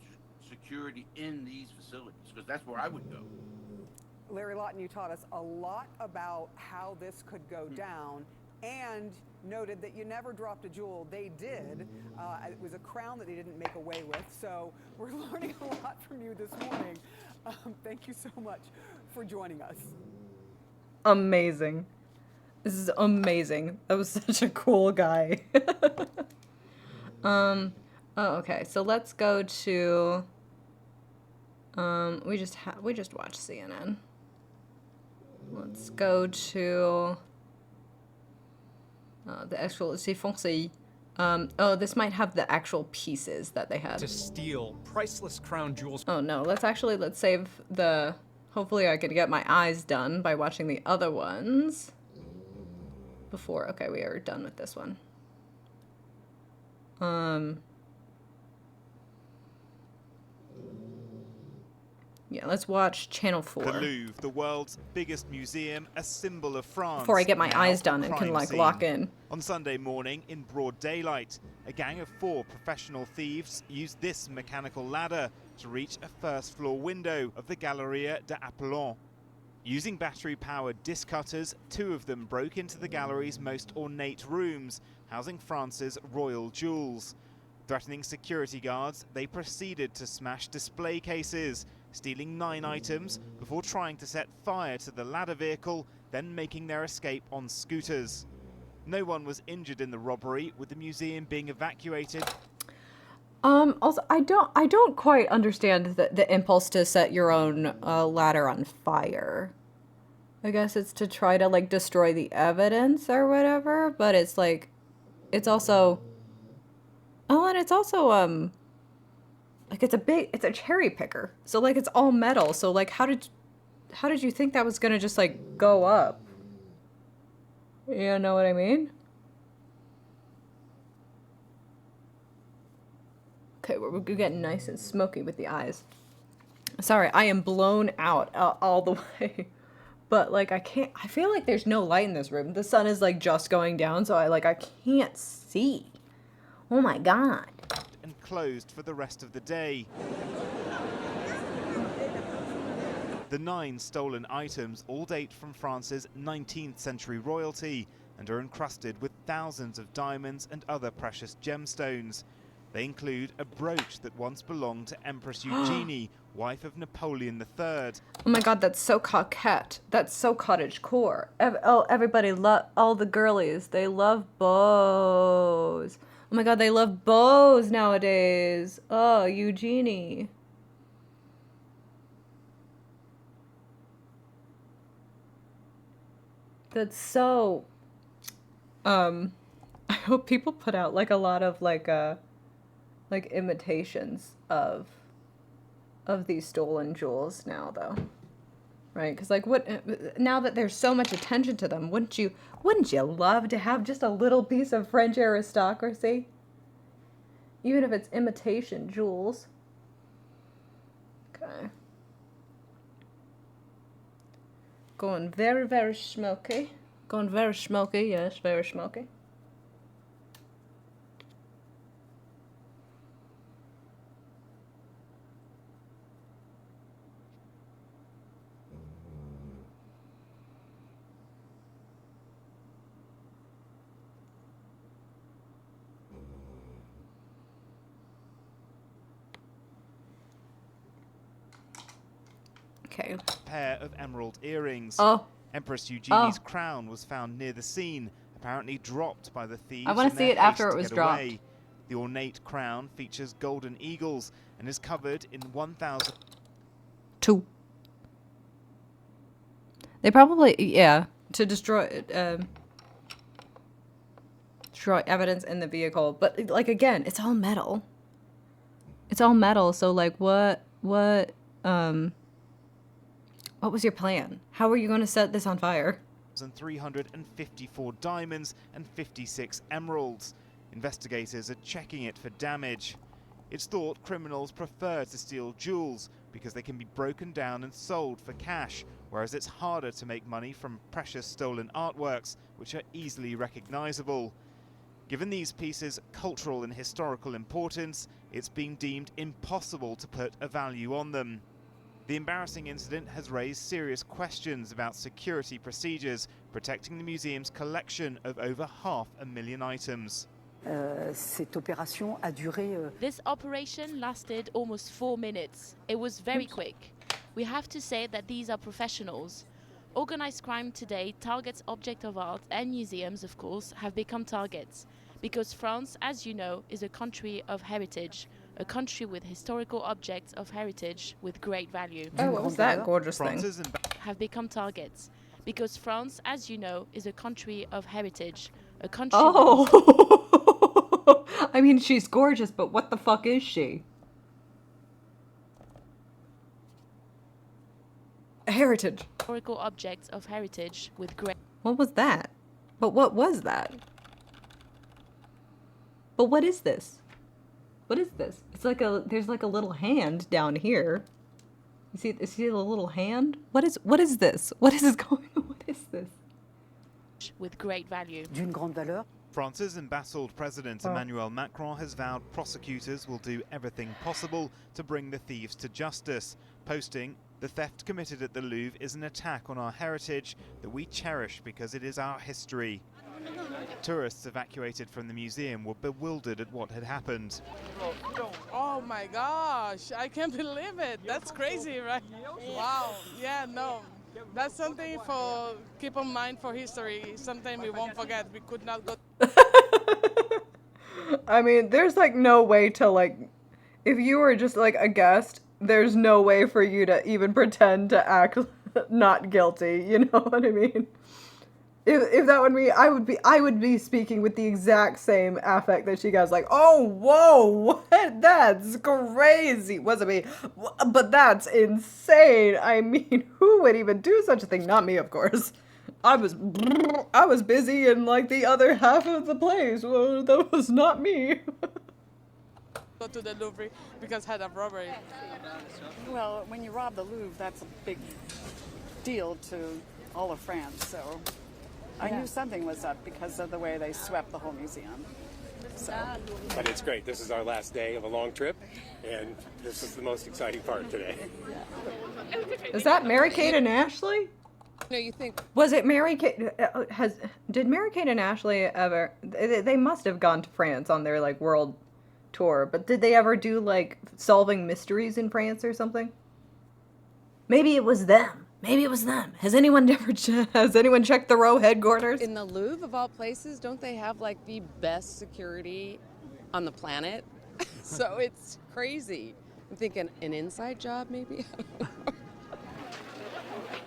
security in these facilities, because that's where I would go. Larry Lawton, you taught us a lot about how this could go down, and noted that you never dropped a jewel. They did. It was a crown that they didn't make away with. So we're learning a lot from you this morning. Thank you so much for joining us. Amazing. This is amazing. That was such a cool guy. Oh, okay. So let's go to. We just watched CNN. Let's go to. The actual c'est foncé. Oh, this might have the actual pieces that they had. To steal priceless crown jewels. Oh no, let's save the. Hopefully I can get my eyes done by watching the other ones. Before, okay, we are done with this one. Yeah, let's watch Channel 4. The Louvre, the world's biggest museum, a symbol of France. Before I get my now eyes done a and can, crime like, scene. lock in. On Sunday morning, in broad daylight, a gang of 4 professional thieves used this mechanical ladder to reach a first-floor window of the Galeria d'Apollon. Using battery-powered disc cutters, 2 of them broke into the gallery's most ornate rooms, housing France's royal jewels. Threatening security guards, they proceeded to smash display cases, stealing 9 items before trying to set fire to the ladder vehicle, then making their escape on scooters. No one was injured in the robbery, with the museum being evacuated. Also, I don't quite understand the impulse to set your own ladder on fire. I guess it's to try to like destroy the evidence or whatever, but it's like, it's also, oh, and it's also like it's a cherry picker, so like it's all metal. So like, how did you think that was gonna just like go up? You know what I mean? Okay, we're getting nice and smoky with the eyes. Sorry, I am blown out all the way. But like I feel like there's no light in this room. The sun is like just going down, so I can't see. Oh my god. And closed for the rest of the day. The 9 stolen items all date from France's 19th century royalty and are encrusted with thousands of diamonds and other precious gemstones. They include a brooch that once belonged to Empress Eugenie, wife of Napoleon III. Oh my god, that's so coquette. That's so cottagecore. Everybody all the girlies, they love bows. Oh my god, they love bows nowadays. Oh, Eugenie. That's so I hope people put out like a lot of like imitations of these stolen jewels now, though, right? Because like, what now that there's so much attention to them, wouldn't you love to have just a little piece of French aristocracy, even if it's imitation jewels? Okay, going very, very smoky. Going very smoky. Yes, very smoky. Okay. A pair of emerald earrings. Oh. Empress Eugenie's crown was found near the scene, apparently dropped by the thieves. I want to see it after it was dropped. Away. The ornate crown features golden eagles and is covered in 1,000. 2. They probably, yeah, to destroy evidence in the vehicle. But like, again, it's all metal. It's all metal. So like, what was your plan? How are you going to set this on fire? 354 diamonds and 56 emeralds. Investigators are checking it for damage. It's thought criminals prefer to steal jewels because they can be broken down and sold for cash, whereas it's harder to make money from precious stolen artworks, which are easily recognizable. Given these pieces' cultural and historical importance, it's been deemed impossible to put a value on them. The embarrassing incident has raised serious questions about security procedures protecting the museum's collection of over 500,000 items. This operation lasted almost 4 minutes. It was very quick. We have to say that these are professionals. Organized crime today targets objects of art, and museums, of course, have become targets. Because France, as you know, is a country of heritage. A country with historical objects of heritage with great value. Oh, what was that gorgeous thing? Have become targets. Because France, as you know, is a country of heritage. A country. Oh! I mean, she's gorgeous, but what the fuck is she? Heritage. Historical objects of heritage with great. What was that? But what was that? But what is this? What is this? It's like there's like a little hand down here. You see the little hand? What is this? What is going on? What is this? With great value. D'une grande valeur. France's embattled President Emmanuel Macron has vowed prosecutors will do everything possible to bring the thieves to justice, posting, "The theft committed at the Louvre is an attack on our heritage that we cherish because it is our history." Tourists evacuated from the museum were bewildered at what had happened. Oh my gosh, I can't believe it. That's crazy, right? Wow, yeah, no. That's something for keep in mind for history, something we won't forget. We could not go. I mean, there's like no way to like, if you were just like a guest, there's no way for you to even pretend to act not guilty. You know what I mean? If that would be, I would be speaking with the exact same affect that she got. Like, oh, whoa, what? That's crazy. Wasn't me, but that's insane. I mean, who would even do such a thing? Not me, of course. I was busy in like the other half of the place. Well, that was not me. Go to the Louvre because had a robbery. Well, when you rob the Louvre, that's a big deal to all of France. So I knew something was up because of the way they swept the whole museum. So. But it's great. This is our last day of a long trip, and this is the most exciting part today. Is that Mary-Kate and Ashley? No, you think... Was it Mary-Kate? Did Mary-Kate and Ashley ever... They must have gone to France on their, like, world tour, but did they ever do, like, solving mysteries in France or something? Maybe it was them. Maybe it was them. Has anyone checked the Row headquarters? In the Louvre, of all places, don't they have, like, the best security on the planet? So it's crazy. I'm thinking an inside job, maybe?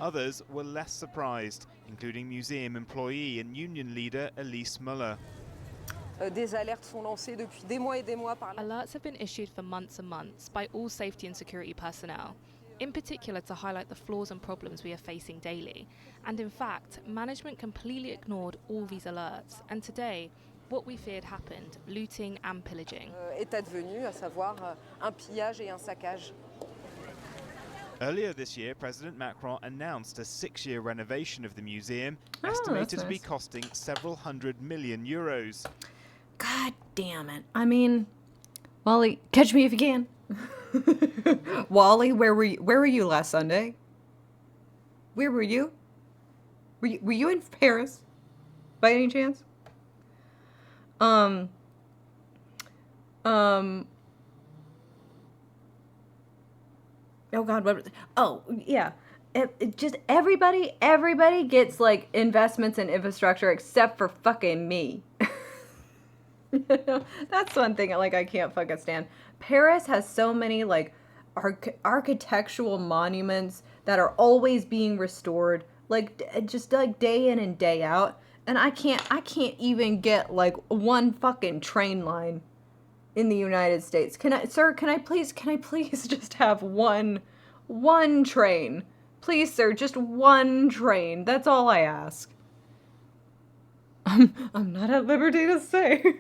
Others were less surprised, including museum employee and union leader Elise Muller. Alerts have been issued for months and months by all safety and security personnel, in particular to highlight the flaws and problems we are facing daily. And in fact, management completely ignored all these alerts. And today, what we feared happened, looting and pillaging. Est advenu, à savoir un pillage et un saccage. Earlier this year, President Macron announced a 6-year renovation of the museum, estimated to be costing several €100 million. God damn it. I mean, Wally, catch me if you can. Wally, where were you last Sunday? Where were you? Were you in Paris by any chance? Oh God, what was it? Oh, yeah. It just everybody gets like investments in infrastructure except for fucking me. That's one thing like I can't fucking stand. Paris has so many like architectural monuments that are always being restored, like just like day in and day out, and I can't even get like one fucking train line in the United States. Can I please just have one train? Please, sir, just one train. That's all I ask. I'm not at liberty to say.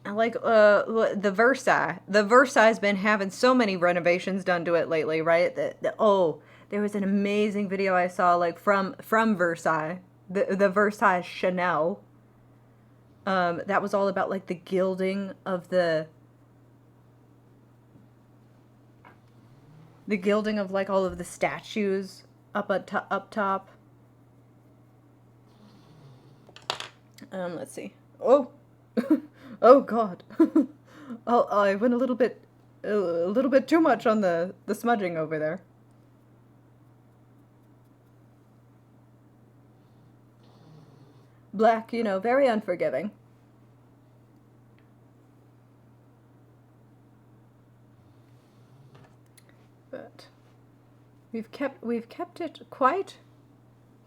Like the Versailles. The Versailles has been having so many renovations done to it lately, right? There was an amazing video I saw like from Versailles, the Versailles Chanel. That was all about like the gilding of the gilding of like all of the statues up top. Let's see. Oh, oh God. I went a little bit too much on the smudging over there. Black, you know, very unforgiving. But we've kept it quite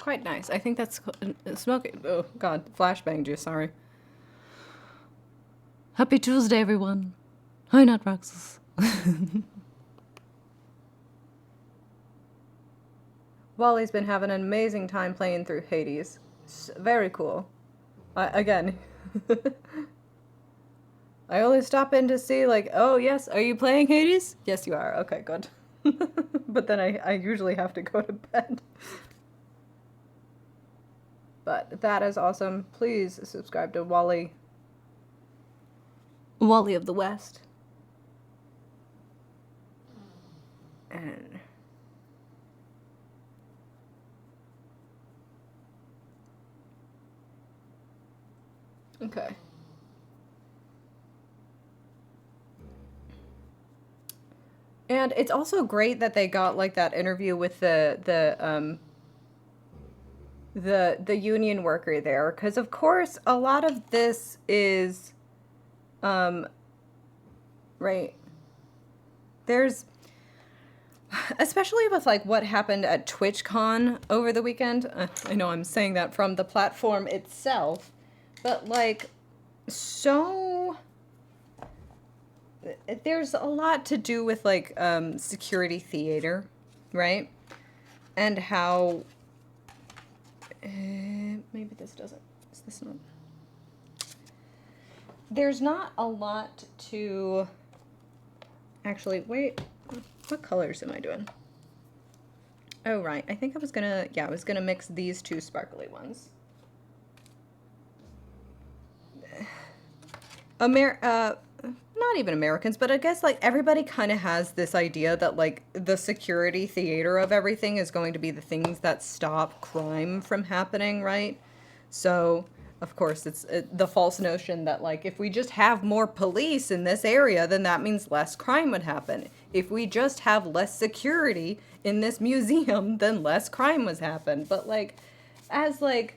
nice. I think that's smoking. Oh God, flashbanged you. Sorry. Happy Tuesday, everyone. Hi, not Roxas. Wally's been having an amazing time playing through Hades. Very cool. Again, I only stop in to see like, oh yes, are you playing Hades? Yes, you are. Okay, good. But then I usually have to go to bed. But that is awesome. Please subscribe to Wally of the West. And okay. And it's also great that they got like that interview with the union worker there, because of course a lot of this is right. There's, especially with like what happened at TwitchCon over the weekend. I know I'm saying that from the platform itself, but like, so there's a lot to do with like security theater, right? And how maybe this doesn't, is this not? There's not a lot to, actually, wait, what colors am I doing? Oh, right, I think I was gonna mix these two sparkly ones. Not even Americans, but I guess like everybody kind of has this idea that like the security theater of everything is going to be the things that stop crime from happening, right? So, of course, it's the false notion that like if we just have more police in this area, then that means less crime would happen. If we just have less security in this museum, then less crime would happen. But like, as like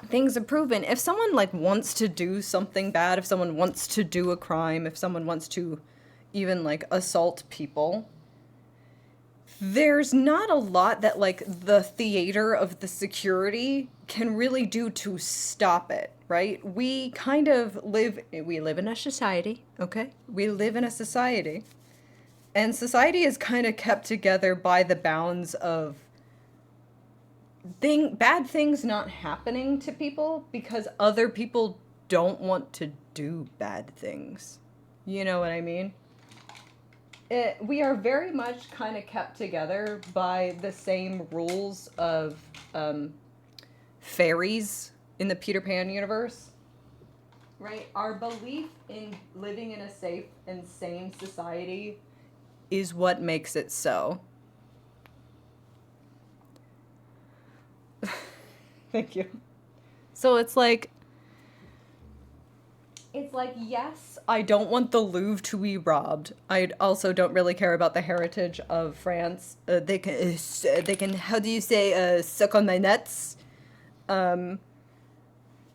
things have proven, if someone like wants to do something bad, if someone wants to do a crime, if someone wants to even like assault people, there's not a lot that like the theater of the security can really do to stop it, right? We kind of live in a society, okay? We live in a society, and society is kind of kept together by the bounds of bad things not happening to people because other people don't want to do bad things. You know what I mean? We are very much kind of kept together by the same rules of fairies in the Peter Pan universe, right? Our belief in living in a safe and sane society is what makes it so. Thank you. So it's like, yes, I don't want the Louvre to be robbed. I also don't really care about the heritage of France. They can, how do you say, suck on my nuts? But,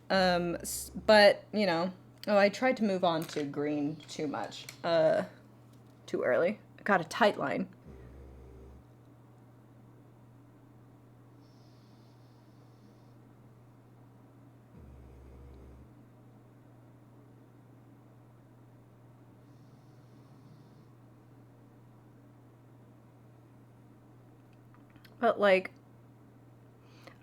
you know, oh, I tried to move on to green too much, too early. I got a tight line. But like,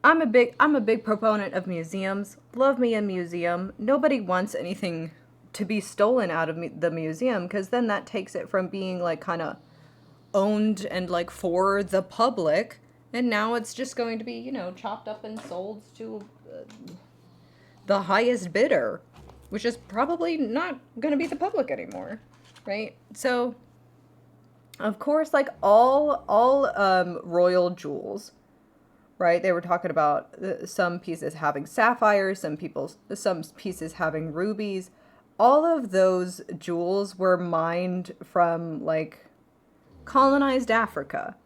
I'm a big proponent of museums. Love me a museum. Nobody wants anything to be stolen out of the museum, because then that takes it from being like kind of owned and like for the public, and now it's just going to be, you know, chopped up and sold to the highest bidder, which is probably not going to be the public anymore, right? So of course, like all royal jewels, right? They were talking about some pieces having sapphires, some pieces having rubies. All of those jewels were mined from like colonized Africa.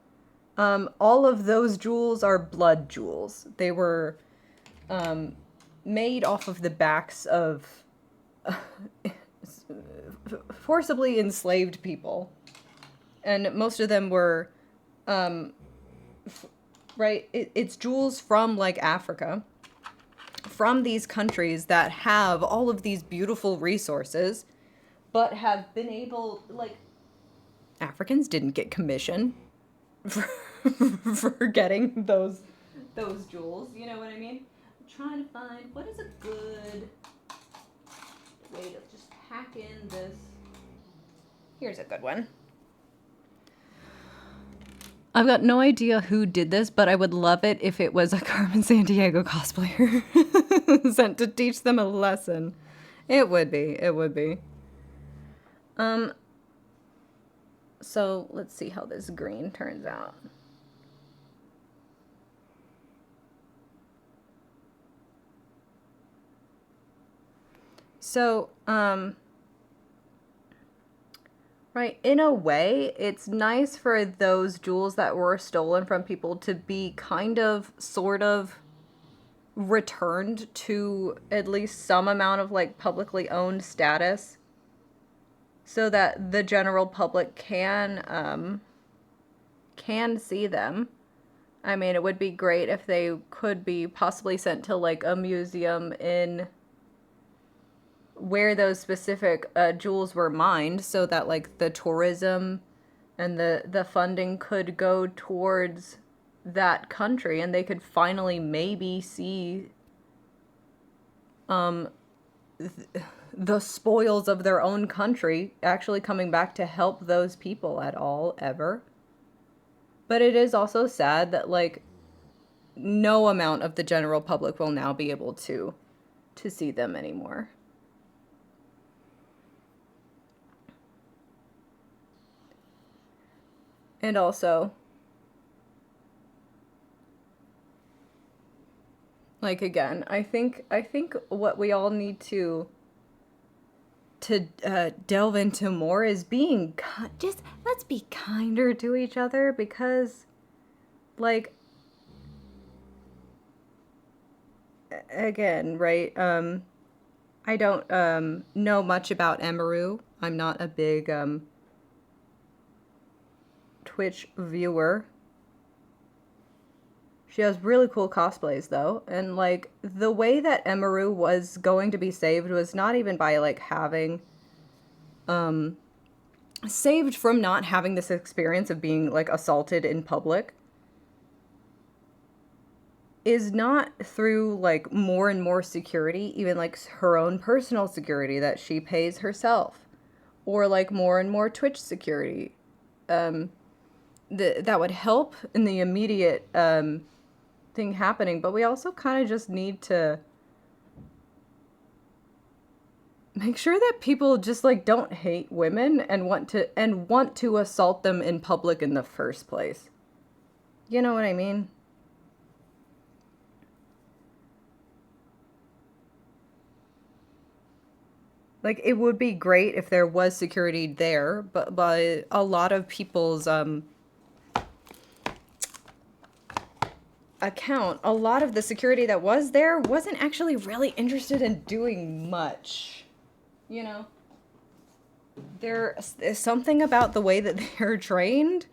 All of those jewels are blood jewels. They were made off of the backs of forcibly enslaved people. And most of them were, right, it's jewels from, like, Africa, from these countries that have all of these beautiful resources, but have been able, like, Africans didn't get commission for getting those jewels, you know what I mean? I'm trying to find, what is a good way to just pack in this? Here's a good one. I've got no idea who did this, but I would love it if it was a Carmen Sandiego cosplayer sent to teach them a lesson. It would be. So let's see how this green turns out. So, Right. In a way, it's nice for those jewels that were stolen from people to be kind of, sort of returned to at least some amount of like publicly owned status so that the general public can see them. I mean, it would be great if they could be possibly sent to like a museum in where those specific jewels were mined so that like the tourism and the funding could go towards that country and they could finally maybe see the spoils of their own country actually coming back to help those people at all ever. But it is also sad that like no amount of the general public will now be able to see them anymore. And also, like again, I think what we all need to delve into more is being just let's be kinder to each other because, like, again, right? I don't know much about Emaru. I'm not a big Twitch viewer. She has really cool cosplays though, and like the way that Emaru was going to be saved was not even by like having saved from not having this experience of being like assaulted in public is not through like more and more security, even like her own personal security that she pays herself, or like more and more Twitch security that would help in the immediate thing happening. But we also kind of just need to make sure that people just like don't hate women and want to assault them in public in the first place. You know what I mean? Like, it would be great if there was security there, but by a lot of people's account, a lot of the security that was there wasn't actually really interested in doing much. You know? There's something about the way that they're trained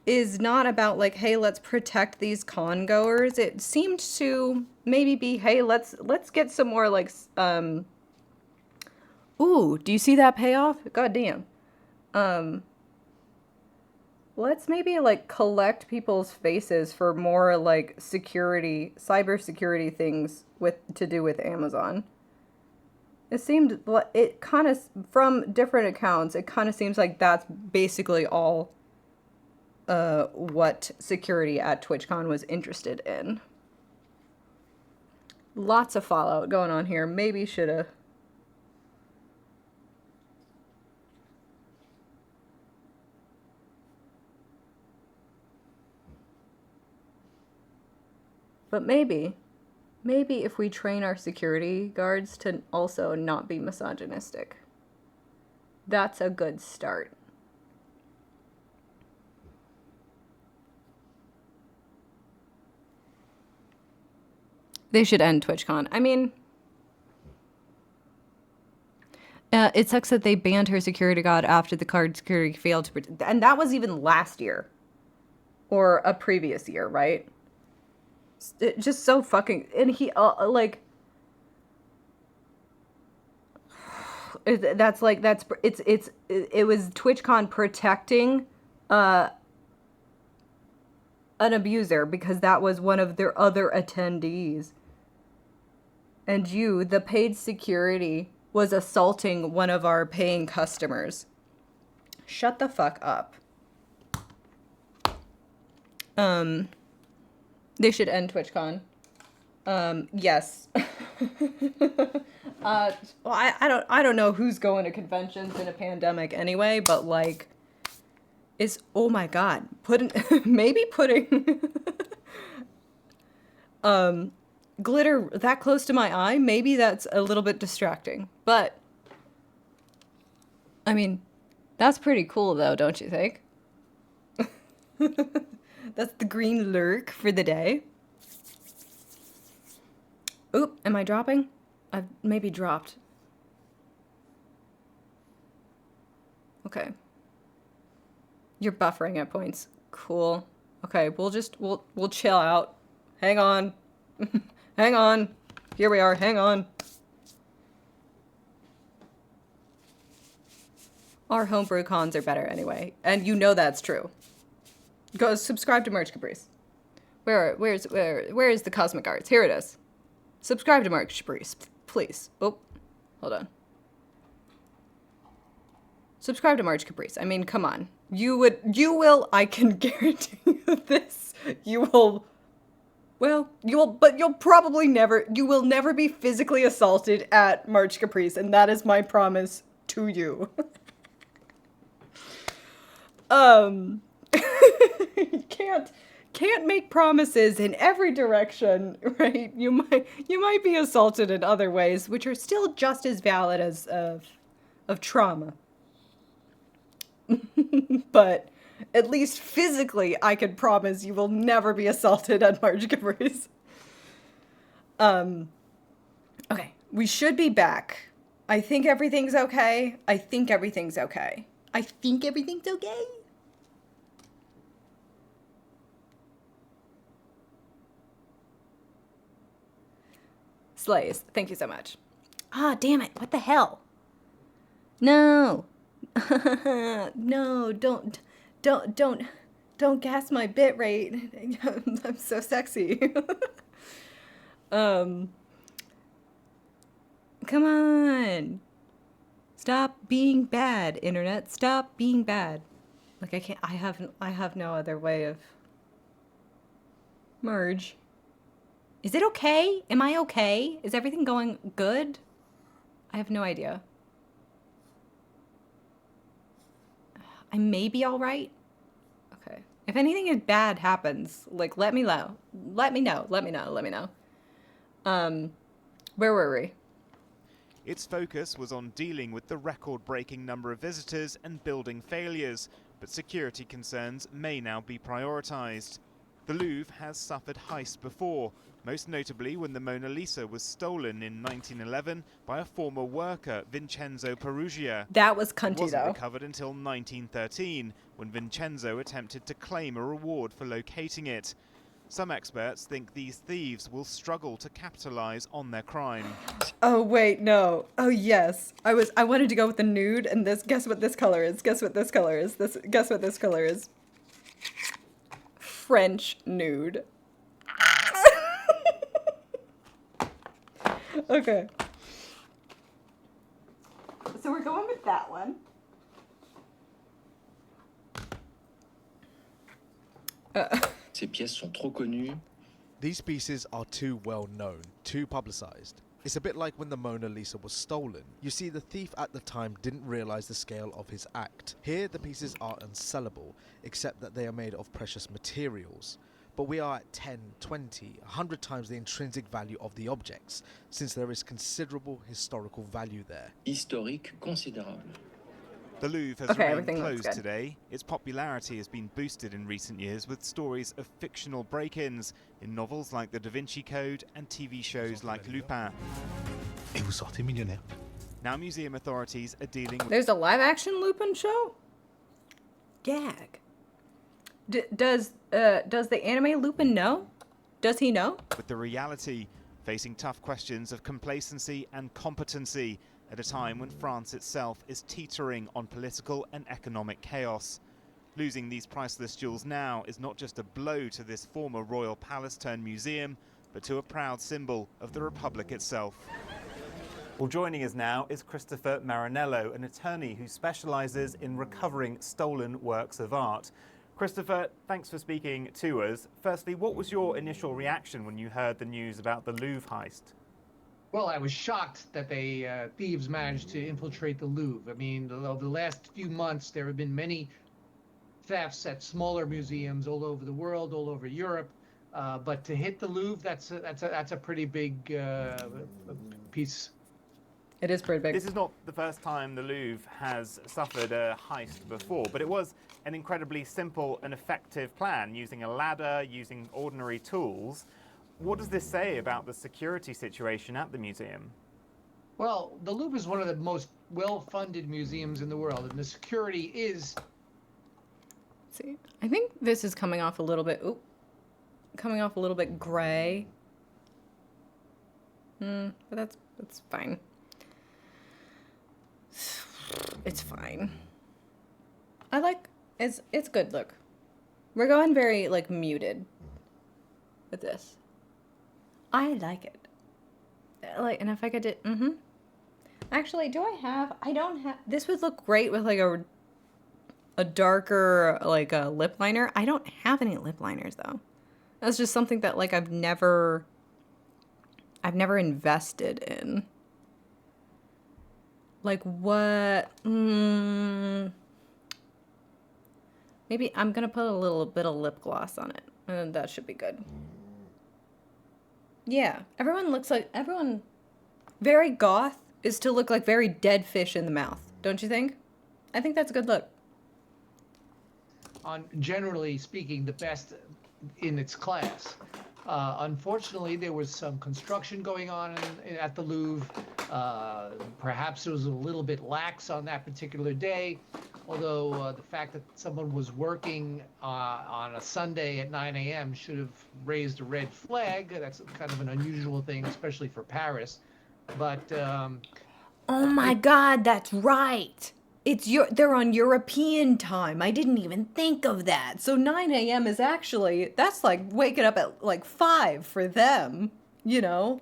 is not about like, hey, let's protect these con goers. It seemed to maybe be, hey, let's get some more like ooh, do you see that payoff? God damn. Let's maybe like collect people's faces for more like security, cybersecurity things to do with Amazon. It seemed, it kind of, from different accounts, it kind of seems like that's basically all what security at TwitchCon was interested in. Lots of Fallout going on here. Maybe shoulda. But maybe if we train our security guards to also not be misogynistic, that's a good start. They should end TwitchCon. I mean, it sucks that they banned her security guard after the card security failed to protect, and that was even last year or a previous year, right? It just so fucking, and he like that's like it was TwitchCon protecting an abuser because that was one of their other attendees, and the paid security, was assaulting one of our paying customers. Shut the fuck up. They should end TwitchCon. Yes. Well, I don't know who's going to conventions in a pandemic anyway, but like, oh my god, maybe putting glitter that close to my eye, maybe that's a little bit distracting. But I mean, That's pretty cool, though, don't you think? That's the green lurk for the day. Oop, am I dropping? I've maybe dropped. Okay. You're buffering at points. Cool. Okay, we'll chill out. Hang on. Hang on. Here we are. Hang on. Our homebrew cons are better anyway, and you know that's true. Go subscribe to Merch Caprice. Where is the Cosmic Arts? Here it is. Subscribe to Merch Caprice, please. Oh, hold on. Subscribe to Merch Caprice. I mean, come on. You will, I can guarantee you this. You will, but you'll probably never, you will never be physically assaulted at March Caprice, and that is my promise to you. You can't make promises in every direction, right? You might be assaulted in other ways, which are still just as valid as of trauma. But at least physically, I can promise you will never be assaulted at March Caprice. Okay, we should be back. I think everything's okay. I think everything's okay. Slays, thank you so much. Ah, damn it, what the hell? No. No, don't gas my bit rate. I'm so sexy. Come on. Stop being bad, internet. Stop being bad. Like I have no other way of merge. Is it okay? Am I okay? Is everything going good? I have no idea. I may be all right. Okay. If anything bad happens, like, let me know. Let me know. Where were we? Its focus was on dealing with the record-breaking number of visitors and building failures, but security concerns may now be prioritized. The Louvre has suffered heists before, most notably when the Mona Lisa was stolen in 1911 by a former worker, Vincenzo Peruggia. That was cunty, It wasn't though. recovered until 1913, when Vincenzo attempted to claim a reward for locating it. Some experts think these thieves will struggle to capitalize on their crime. Oh wait, no. Oh yes. I wanted to go with the nude, and guess what this color is? Guess what this color is? Guess what this color is? French nude. Okay. So we're going with that one. Ces pièces sont trop connues. These pieces are too well known, too publicized. It's a bit like when the Mona Lisa was stolen. You see, the thief at the time didn't realize the scale of his act. Here, the pieces are unsellable, except that they are made of precious materials. But we are at 10, 20, 100 times the intrinsic value of the objects, since there is considerable historical value there. Historique considérable. The Louvre has remained closed today. Its popularity has been boosted in recent years with stories of fictional break-ins in novels like The Da Vinci Code and TV shows like Lupin. Et vous sortez millionnaire. Now museum authorities are dealing with... There's a live-action Lupin show? Gag. Does the anime Lupin know? Does he know? With the reality, facing tough questions of complacency and competency at a time when France itself is teetering on political and economic chaos. Losing these priceless jewels now is not just a blow to this former royal palace turned museum, but to a proud symbol of the Republic itself. Well, joining us now is Christopher Marinello, an attorney who specialises in recovering stolen works of art. Christopher, thanks for speaking to us. Firstly, what was your initial reaction when you heard the news about the Louvre heist? Well, I was shocked that thieves managed to infiltrate the Louvre. I mean, over the last few months, there have been many thefts at smaller museums all over the world, all over Europe. But to hit the Louvre, that's a pretty big piece. It is pretty big. This is not the first time the Louvre has suffered a heist before, but it was an incredibly simple and effective plan, using a ladder, using ordinary tools. What does this say about the security situation at the museum? Well, the Louvre is one of the most well-funded museums in the world, and the security is... See, I think this is coming off a little bit, gray. But that's fine. It's fine. It's good look. We're going very, like, muted with this. I like it. Like, and if I could do, Actually, I don't have, this would look great with, like, a darker, like, a lip liner. I don't have any lip liners, though. That's just something that, like, I've never invested in. Like, what? Maybe I'm gonna put a little bit of lip gloss on it, and that should be good. Yeah, everyone very goth is to look like very dead fish in the mouth, don't you think? I think that's a good look. Generally speaking, the best in its class. Unfortunately, there was some construction going on at the Louvre. Perhaps it was a little bit lax on that particular day, although the fact that someone was working on a Sunday at 9 a.m. should have raised a red flag. That's kind of an unusual thing, especially for Paris. But oh my God, that's right. They're on European time. I didn't even think of that. So 9 a.m. is actually, that's like waking up at like 5 for them, you know?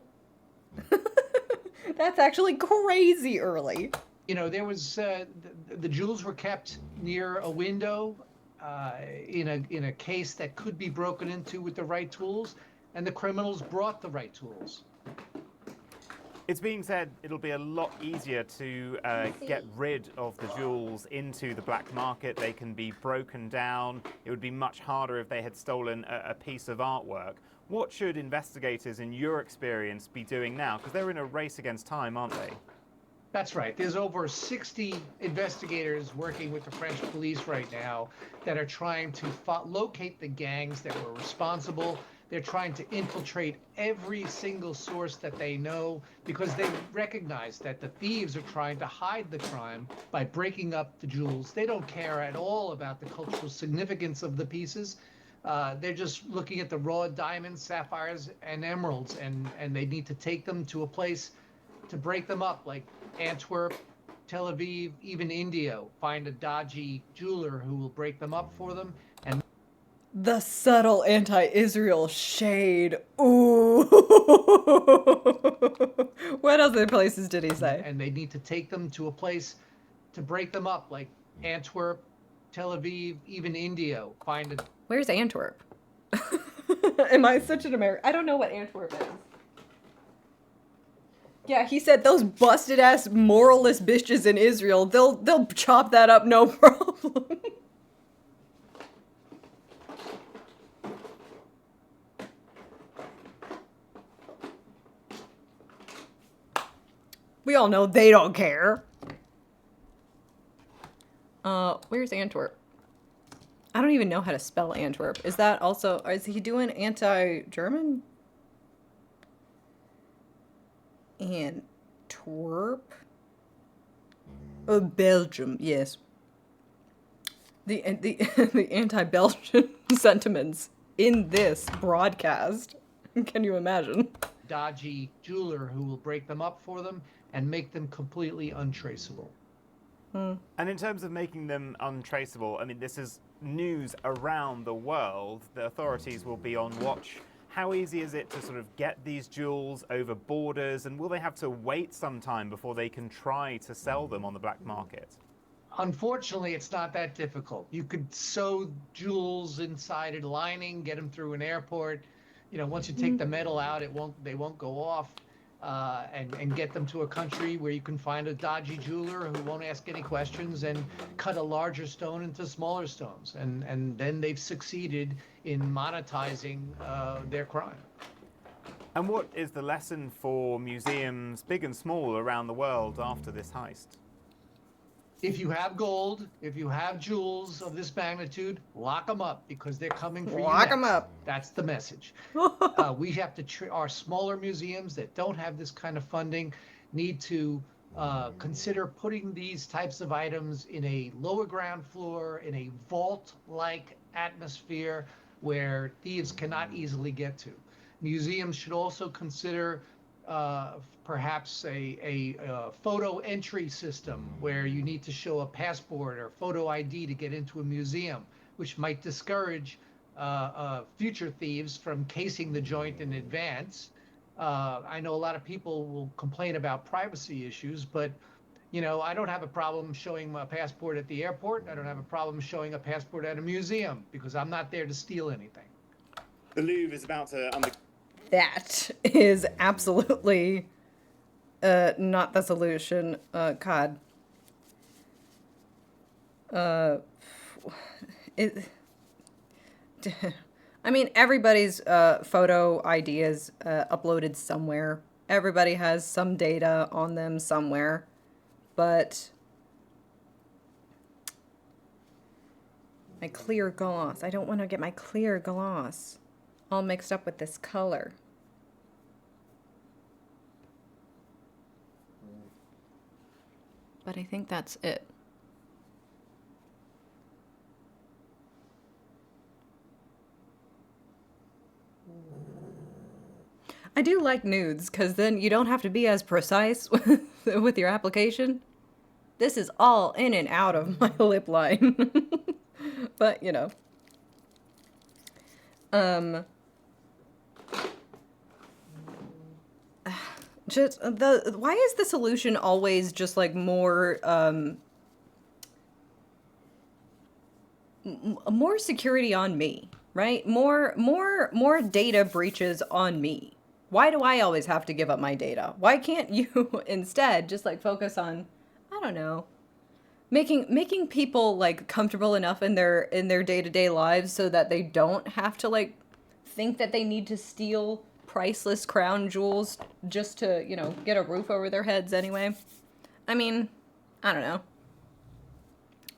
That's actually crazy early. You know, there was, the jewels were kept near a window in a case that could be broken into with the right tools, and the criminals brought the right tools. It's being said it'll be a lot easier to get rid of the jewels into the black market. They can be broken down. It would be much harder if they had stolen a piece of artwork. What should investigators, in your experience, be doing now? Because they're in a race against time, aren't they? That's right. There's over 60 investigators working with the French police right now that are trying to locate the gangs that were responsible. They're trying to infiltrate every single source that they know, because they recognize that the thieves are trying to hide the crime by breaking up the jewels. They don't care at all about the cultural significance of the pieces. They're just looking at the raw diamonds, sapphires, and emeralds, and they need to take them to a place to break them up, like Antwerp, Tel Aviv, even India. Find a dodgy jeweler who will break them up for them. And the subtle anti-Israel shade. Ooh. What other places did he say? And they need to take them to a place to break them up, like Antwerp, Tel Aviv, even India. Find a... Where's Antwerp? Am I such an American? I don't know what Antwerp is. Yeah, he said those busted ass moralist bitches in Israel, they'll chop that up no problem. We all know they don't care. Where's Antwerp? I don't even know how to spell Antwerp. Is that also, is he doing anti-German? Antwerp? Oh, Belgium, yes. The anti-Belgian sentiments in this broadcast. Can you imagine? Dodgy jeweler who will break them up for them and make them completely untraceable. And in terms of making them untraceable, I mean, this is news around the world. The authorities will be on watch. How easy is it to sort of get these jewels over borders, and will they have to wait some time before they can try to sell them on the black market? Unfortunately, it's not that difficult. You could sew jewels inside a lining, get them through an airport. You know, once you take the metal out, they won't go off, and get them to a country where you can find a dodgy jeweler who won't ask any questions and cut a larger stone into smaller stones. And then they've succeeded in monetizing their crime. And what is the lesson for museums, big and small, around the world after this heist? If you have gold, if you have jewels of this magnitude, lock them up because they're coming for you next. Lock 'em up. That's the message. We have to our smaller museums that don't have this kind of funding need to consider putting these types of items in a lower ground floor, in a vault-like atmosphere where thieves cannot easily get to. Museums should also consider perhaps a photo entry system where you need to show a passport or photo ID to get into a museum, which might discourage future thieves from casing the joint in advance. I know a lot of people will complain about privacy issues, but you know, I don't have a problem showing my passport at the airport. I don't have a problem showing a passport at a museum because I'm not there to steal anything. The Louvre is about to That is absolutely not the solution. God. I mean, everybody's photo ID is uploaded somewhere. Everybody has some data on them somewhere. But my clear gloss. I don't want to get my clear gloss all mixed up with this color. But I think that's it. I do like nudes because then you don't have to be as precise with your application. This is all in and out of my lip line. But, you know. Just why is the solution always just like more more security on me, right? More data breaches on me. Why do I always have to give up my data? Why can't you instead just like focus on, I don't know, making people like comfortable enough in their day-to-day lives so that they don't have to like think that they need to steal priceless crown jewels just to, you know, get a roof over their heads anyway. I mean, I don't know.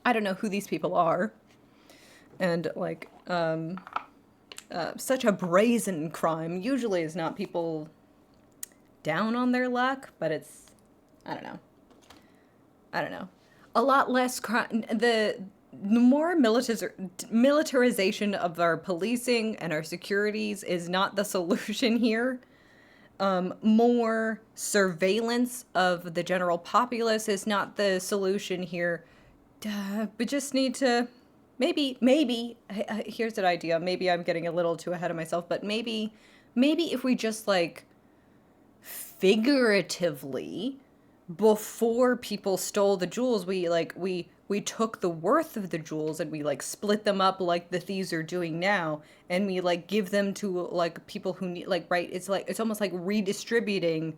I don't know who these people are. And like, such a brazen crime usually is not people down on their luck, but it's, I don't know. A lot less crime. The more militarization of our policing and our securities is not the solution here. More surveillance of the general populace is not the solution here. We just need to, maybe, here's an idea. Maybe I'm getting a little too ahead of myself, but maybe if we just like figuratively, before people stole the jewels, we took the worth of the jewels and we like split them up like the thieves are doing now, and we like give them to like people who need, like, right, it's almost like redistributing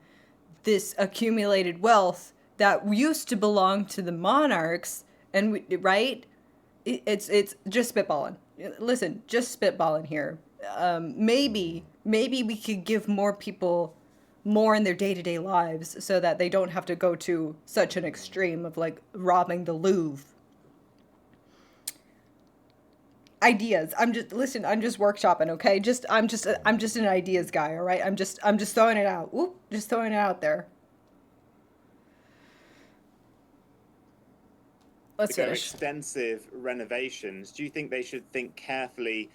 this accumulated wealth that used to belong to the monarchs, and we, right, it's just spitballing. Listen, just spitballing here. Maybe we could give more people more in their day-to-day lives so that they don't have to go to such an extreme of like robbing the Louvre. Ideas. I'm just workshopping, okay? I'm just an ideas guy, all right? I'm just throwing it out. Oop, just throwing it out there. Let's go finish. Extensive renovations. Do you think they should think carefully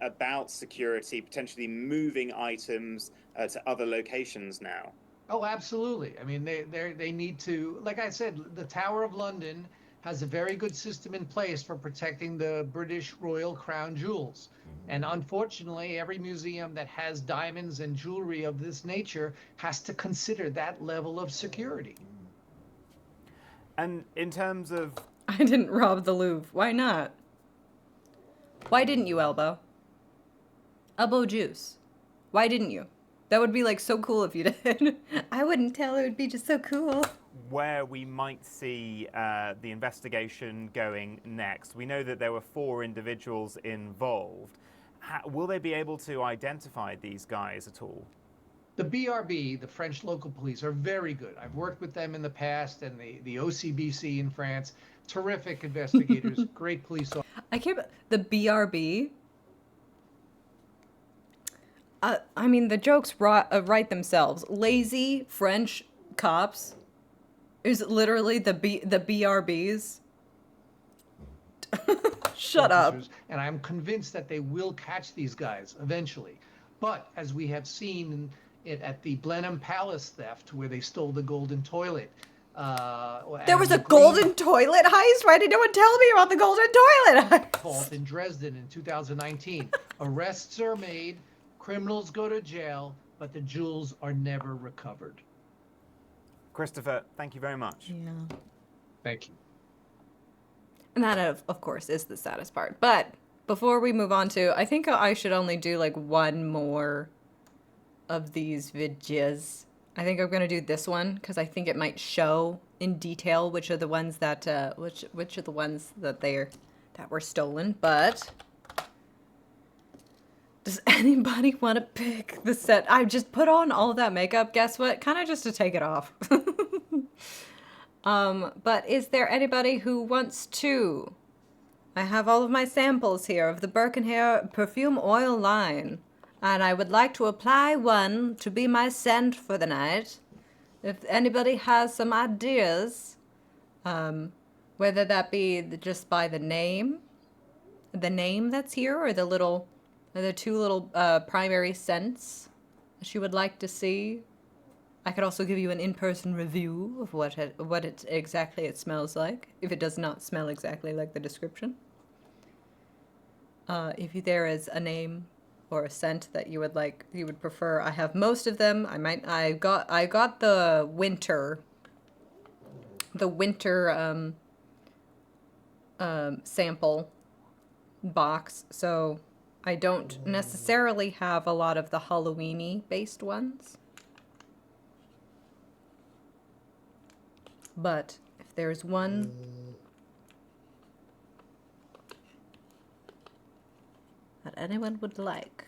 about security, potentially moving items to other locations now? Oh, absolutely. I mean, they need to, like I said, the Tower of London has a very good system in place for protecting the British Royal Crown jewels. And unfortunately, every museum that has diamonds and jewelry of this nature has to consider that level of security. And in terms of... I didn't rob the Louvre. Why not? Why didn't you, Elbow? Elbow Juice. Why didn't you? That would be like so cool if you did. I wouldn't tell. It would be just so cool. Where we might see the investigation going next. We know that there were 4 individuals involved. Will they be able to identify these guys at all? The BRB, the French local police, are very good. I've worked with them in the past, and the OCBC in France. Terrific investigators, great police officers. I can't. The BRB. I mean, the jokes write themselves. Lazy French cops is literally the BRBs. Shut up. And I'm convinced that they will catch these guys eventually. But as we have seen at the Blenheim Palace theft, where they stole the golden toilet. There was a golden toilet heist? Why did no one tell me about the golden toilet heist? Fault in Dresden in 2019. Arrests are made, criminals go to jail, but the jewels are never recovered. Christopher, thank you very much. Yeah. Thank you. And that, of course, is the saddest part. But before we move on to, I think I should only do like one more of these videos. I think I'm gonna do this one because I think it might show in detail which are the ones that which are the ones that were stolen. But does anybody want to pick the set? I just put on all of that makeup. Guess what? Kind of just to take it off. But is there anybody who wants to? I have all of my samples here of the Birkenhair perfume oil line. And I would like to apply one to be my scent for the night. If anybody has some ideas, whether that be just by the name that's here, or the two little primary scents that you would like to see. I could also give you an in-person review of what it exactly smells like, if it does not smell exactly like the description. If there is a name or a scent that you would prefer, I have most of them. I got the winter sample box, so I don't necessarily have a lot of the Halloween-y based ones. But if there's one that anyone would like.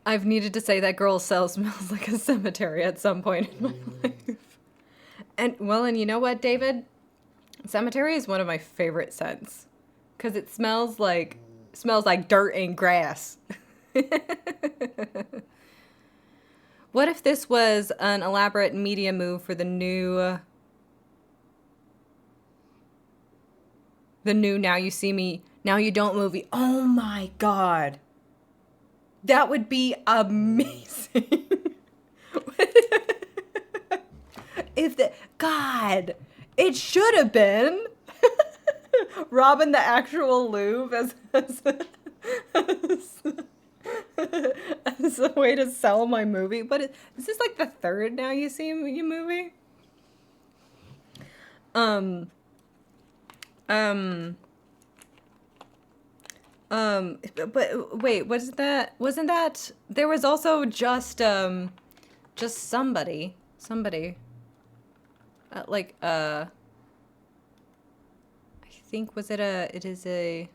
I've needed to say that girl cell smells like a cemetery at some point in my life. And you know what, David? Cemetery is one of my favorite scents. Because it smells like dirt and grass. What if this was an elaborate media move for the new Now You See Me, Now You Don't movie? Oh my god. That would be amazing. God, it should have been robbing the actual Louvre as a way to sell my movie. But this is like the third Now You See Me movie. But wait, wasn't that, there was also just somebody, I think, it is a,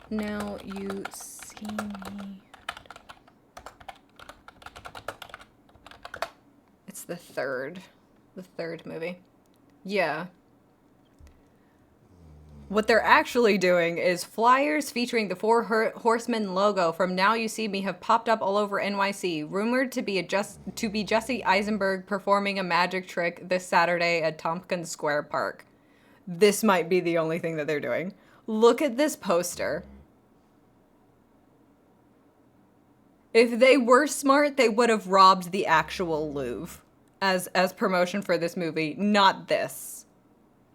Now You See Me. It's the third movie. Yeah. What they're actually doing is flyers featuring the Four Horsemen logo from Now You See Me have popped up all over NYC, rumored to be Jesse Eisenberg performing a magic trick this Saturday at Tompkins Square Park. This might be the only thing that they're doing. Look at this poster. If they were smart, they would have robbed the actual Louvre as promotion for this movie, not this.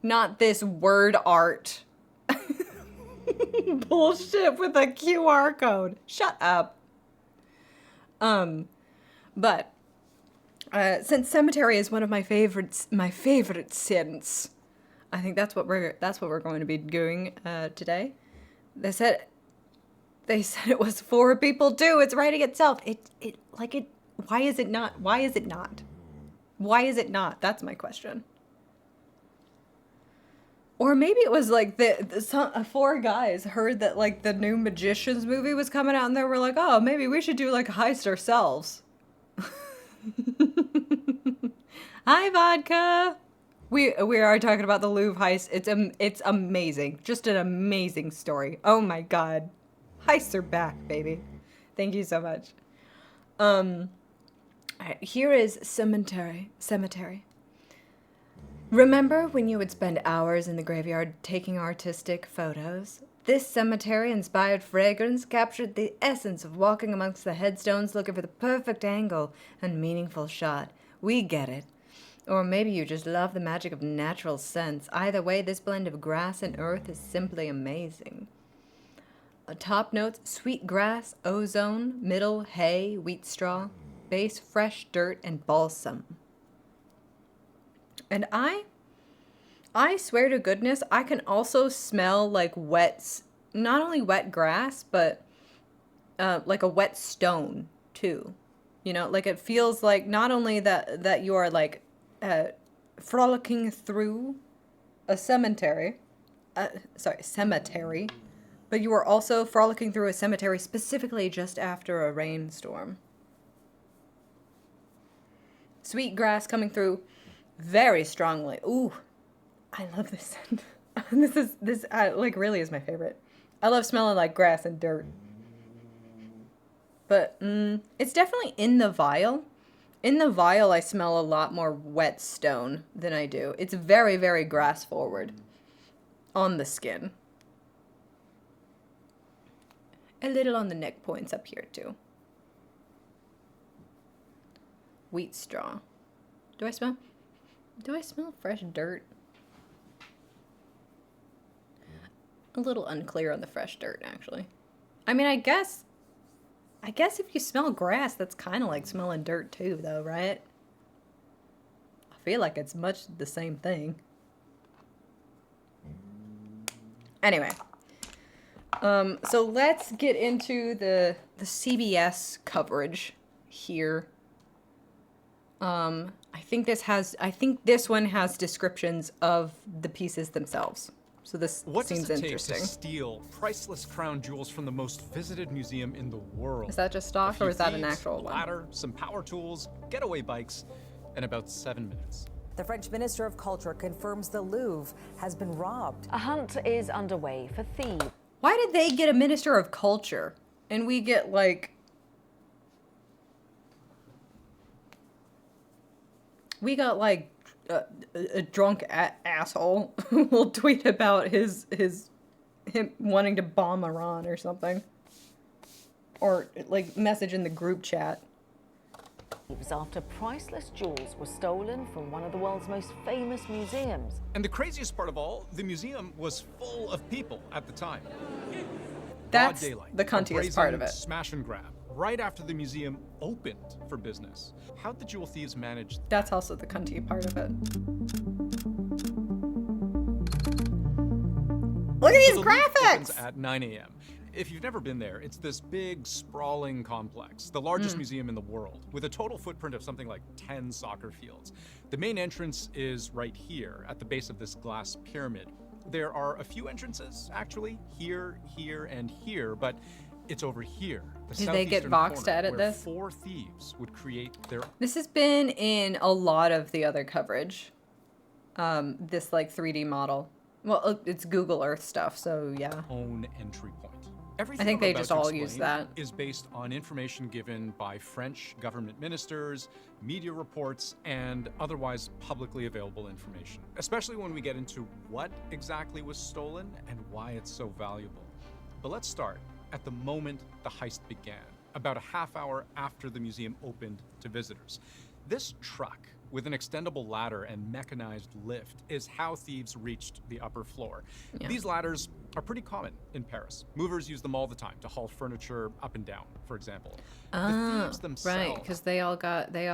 Not this word art bullshit with a QR code. Shut up. But since cemetery is one of my favorite scents, I think that's what we're going to be doing today. They said it was for people too. It's writing itself. Why is it not? Why is it not? Why is it not? That's my question. Or maybe it was like four guys heard that like the new Magicians movie was coming out, and they were like, "Oh, maybe we should do like a heist ourselves." Hi, vodka. We are talking about the Louvre heist. It's amazing. Just an amazing story. Oh my god, heists are back, baby. Thank you so much. All right, here is cemetery. Remember when you would spend hours in the graveyard taking artistic photos? This cemetery-inspired fragrance captured the essence of walking amongst the headstones looking for the perfect angle and meaningful shot. We get it. Or maybe you just love the magic of natural scents. Either way, this blend of grass and earth is simply amazing. Top notes: sweet grass, ozone; middle, hay, wheat straw; base, fresh dirt and balsam. And I swear to goodness, I can also smell like not only wet grass, but like a wet stone too. You know, like it feels like not only that you are like frolicking through a cemetery, but you are also frolicking through a cemetery specifically just after a rainstorm. Sweet grass coming through very strongly. Ooh, I love this scent. this like really is my favorite. I love smelling like grass and dirt. But it's definitely in the vial. In the vial, I smell a lot more wet stone than I do. It's very, very grass forward on the skin. A little on the neck points up here too. Wheat straw. Do I smell fresh dirt? A little unclear on the fresh dirt, actually. I mean, I guess if you smell grass, that's kind of like smelling dirt too, though, right? I feel like it's much the same thing. Anyway. So let's get into the CBS coverage here. I think this one has descriptions of the pieces themselves. So this seems interesting. What does it take to steal priceless crown jewels from the most visited museum in the world? Is that just stock or is that an actual one? Ladder, some power tools, getaway bikes, and about 7 minutes. The French Minister of Culture confirms the Louvre has been robbed. A hunt is underway for thieves. Why did they get a Minister of Culture and we get like... We got like a drunk asshole who will tweet about him wanting to bomb Iran or something. Or like message in the group chat. After priceless jewels were stolen from one of the world's most famous museums. And the craziest part of all, the museum was full of people at the time. That's Broad daylight, the cuntiest part of it. Smash and grab. Right after the museum opened for business. How'd the jewel thieves manage that? That's also the cunty part of it. Look at these graphics! At 9 a.m. If you've never been there, it's this big, sprawling complex, the largest museum in the world, with a total footprint of something like 10 soccer fields. The main entrance is right here, at the base of this glass pyramid. There are a few entrances, actually, here, and here, but it's over here. Did they get Vox to edit this? 4 thieves would create their... This has been in a lot of the other coverage. This like 3D model. Well, it's Google Earth stuff, so yeah. Own entry point. Everything I think I'm they about just to all explain use that. Is based on information given by French government ministers, media reports, and otherwise publicly available information, especially when we get into what exactly was stolen and why it's so valuable. But let's start at the moment the heist began, about a half hour after the museum opened to visitors. This truck with an extendable ladder and mechanized lift is how thieves reached the upper floor. Yeah. These ladders are pretty common in Paris. Movers use them all the time to haul furniture up and down, for example. The thieves themselves... Right, because they all got their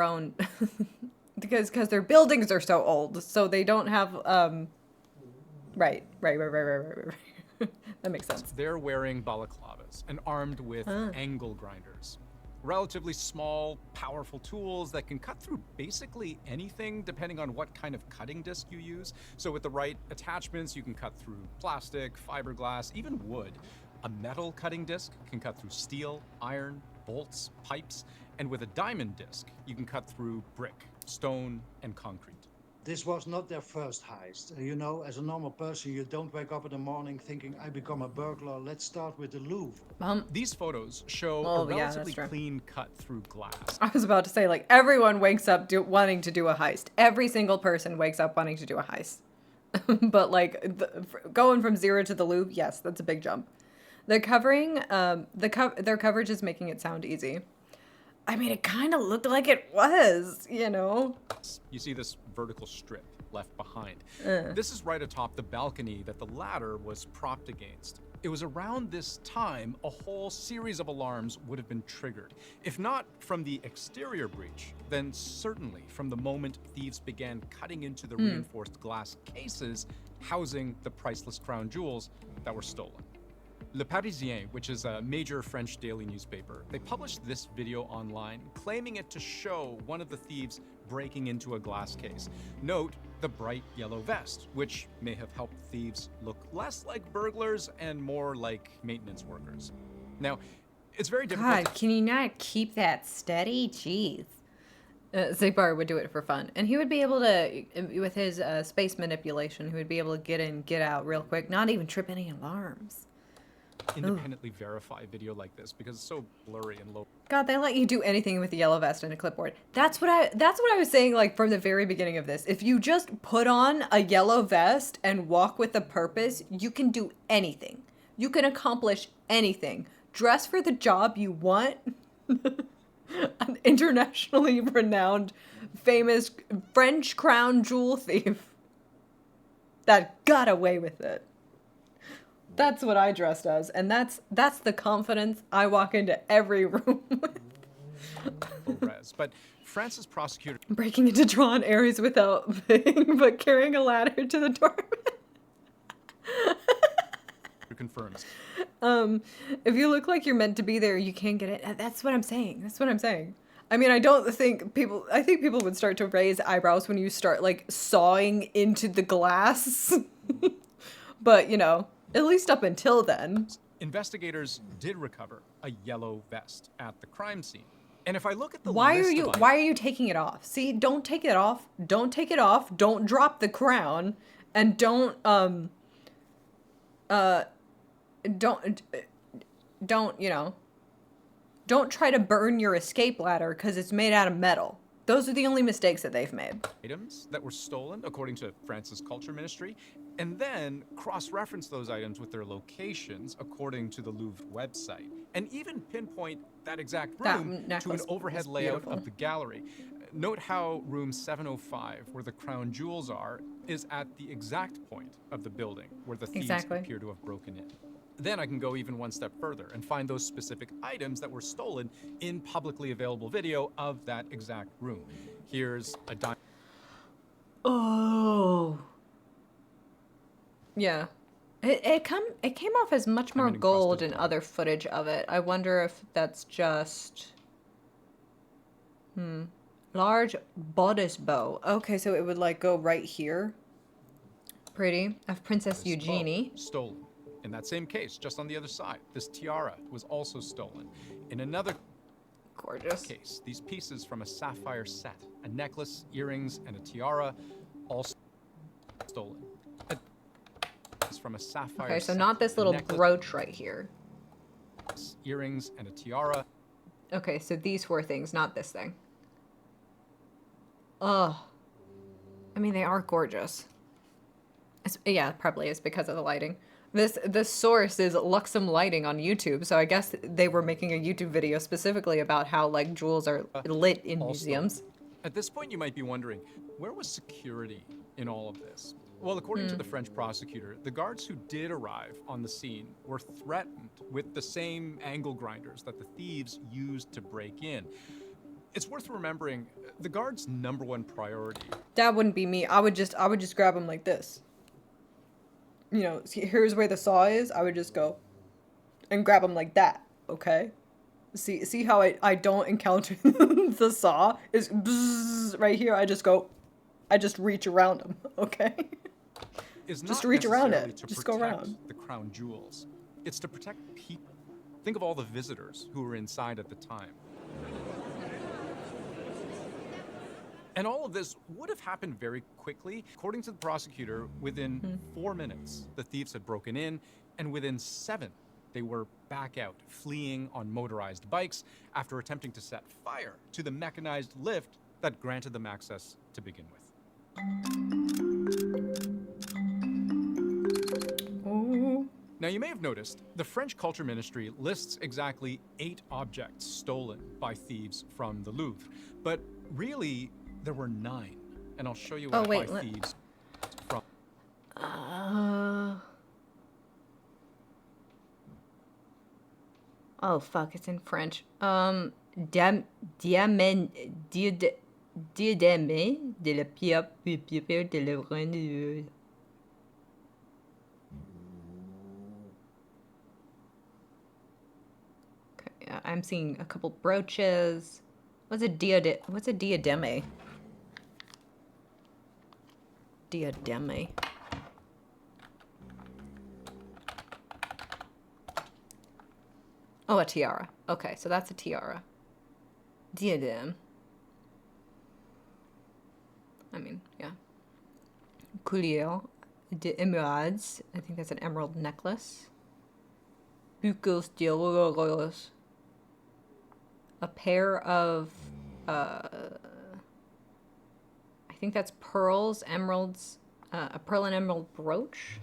own because their buildings are so old, so they don't have right. That makes sense. They're wearing balaclavas and armed with angle grinders. Relatively small, powerful tools that can cut through basically anything depending on what kind of cutting disc you use. So with the right attachments, you can cut through plastic, fiberglass, even wood. A metal cutting disc can cut through steel, iron, bolts, pipes, and with a diamond disc, you can cut through brick, stone, and concrete. This was not their first heist. You know, as a normal person, you don't wake up in the morning thinking, I become a burglar, let's start with the Louvre. These photos show Oh, a yeah, that's relatively true. clean cut through glass. I was about to say, like, everyone wakes up wanting to do a heist. Every single person wakes up wanting to do a heist. But, like, going from 0 to the Louvre, yes, that's a big jump. The covering, their coverage is making it sound easy. I mean, it kind of looked like it was, you know? You see this vertical strip left behind. This is right atop the balcony that the ladder was propped against. It was around this time a whole series of alarms would have been triggered. If not from the exterior breach, then certainly from the moment thieves began cutting into the reinforced glass cases housing the priceless crown jewels that were stolen. Le Parisien, which is a major French daily newspaper, they published this video online, claiming it to show one of the thieves breaking into a glass case. Note the bright yellow vest, which may have helped thieves look less like burglars and more like maintenance workers. Now, it's very difficult. God, can you not keep that steady? Jeez. Zigbar would do it for fun. And he would be able to, with his space manipulation, he would be able to get in, get out real quick, not even trip any alarms. Independently verify video like this because it's so blurry and low. God, they let you do anything with a yellow vest and a clipboard. That's what I was saying, like, from the very beginning of this. If you just put on a yellow vest and walk with a purpose, you can do anything. You can accomplish anything. Dress for the job you want. An internationally renowned, famous French crown jewel thief that got away with it. That's what I dressed as, and that's the confidence I walk into every room with. But France's prosecutor Breaking into drawn areas without paying, but carrying a ladder to the door. confirms. If you look like you're meant to be there, you can't get it. That's what I'm saying. That's what I'm saying. I mean, I think people would start to raise eyebrows when you start, like, sawing into the glass. But, you know, at least up until then. Investigators did recover a yellow vest at the crime scene. And if I look at the why list are you taking it off? See, don't take it off. Don't take it off. Don't drop the crown, and don't you know, don't try to burn your escape ladder because it's made out of metal. Those are the only mistakes that they've made. Items that were stolen, according to France's Culture Ministry, and then cross-reference those items with their locations, according to the Louvre website, and even pinpoint that exact room to an overhead layout of the gallery. Note how room 705, where the crown jewels are, is at the exact point of the building where the thieves appear to have broken in. Then I can go even one step further and find those specific items that were stolen in publicly available video of that exact room. Here's a diamond. Oh. Yeah. It came off as much more gold in other footage of it. I wonder if that's just... Large bodice bow. Okay, so it would, like, go right here. Pretty. Of Princess Eugenie. Stolen. In that same case, just on the other side, this tiara was also stolen. In another case, these pieces from a sapphire set, a necklace, earrings, and a tiara, also stolen. From a sapphire Okay, so set, not this a little necklace, brooch right here. earrings, and a tiara. Okay, so these 4 things, not this thing. Ugh. I mean, they are gorgeous. Yeah, probably is because of the lighting. The source is Luxem Lighting on YouTube, so I guess they were making a YouTube video specifically about how, like, jewels are lit in museums. At this point, you might be wondering, where was security in all of this? Well, according to the French prosecutor, the guards who did arrive on the scene were threatened with the same angle grinders that the thieves used to break in. It's worth remembering the guards' #1 priority. That wouldn't be me. I would just grab them like this. You know, see, here's where the saw is. I would just go and grab them like that, okay? See how I don't encounter the saw? Is bzzz right here. I just reach around him, okay? Is Just not reach around necessarily it. to Just go protect around. the crown jewels. It's to protect people. Think of all the visitors who were inside at the time. And all of this would have happened very quickly. According to the prosecutor, within 4 minutes, the thieves had broken in, and within 7, they were back out, fleeing on motorized bikes after attempting to set fire to the mechanized lift that granted them access to begin with. Now, you may have noticed the French Culture Ministry lists exactly 8 objects stolen by thieves from the Louvre, but really, there were 9, and I'll show you what by thieves from. Oh fuck, it's in French. Diamant diadème de la pierre de la reine. Okay, I'm seeing a couple brooches. What's a diademe? Diademe. Oh, a tiara. Okay, so that's a tiara. Diadem. I mean, yeah. Collier de émeraudes. I think that's an emerald necklace. Bucles d'or. A pair of, I think that's pearls, emeralds, a pearl and emerald brooch.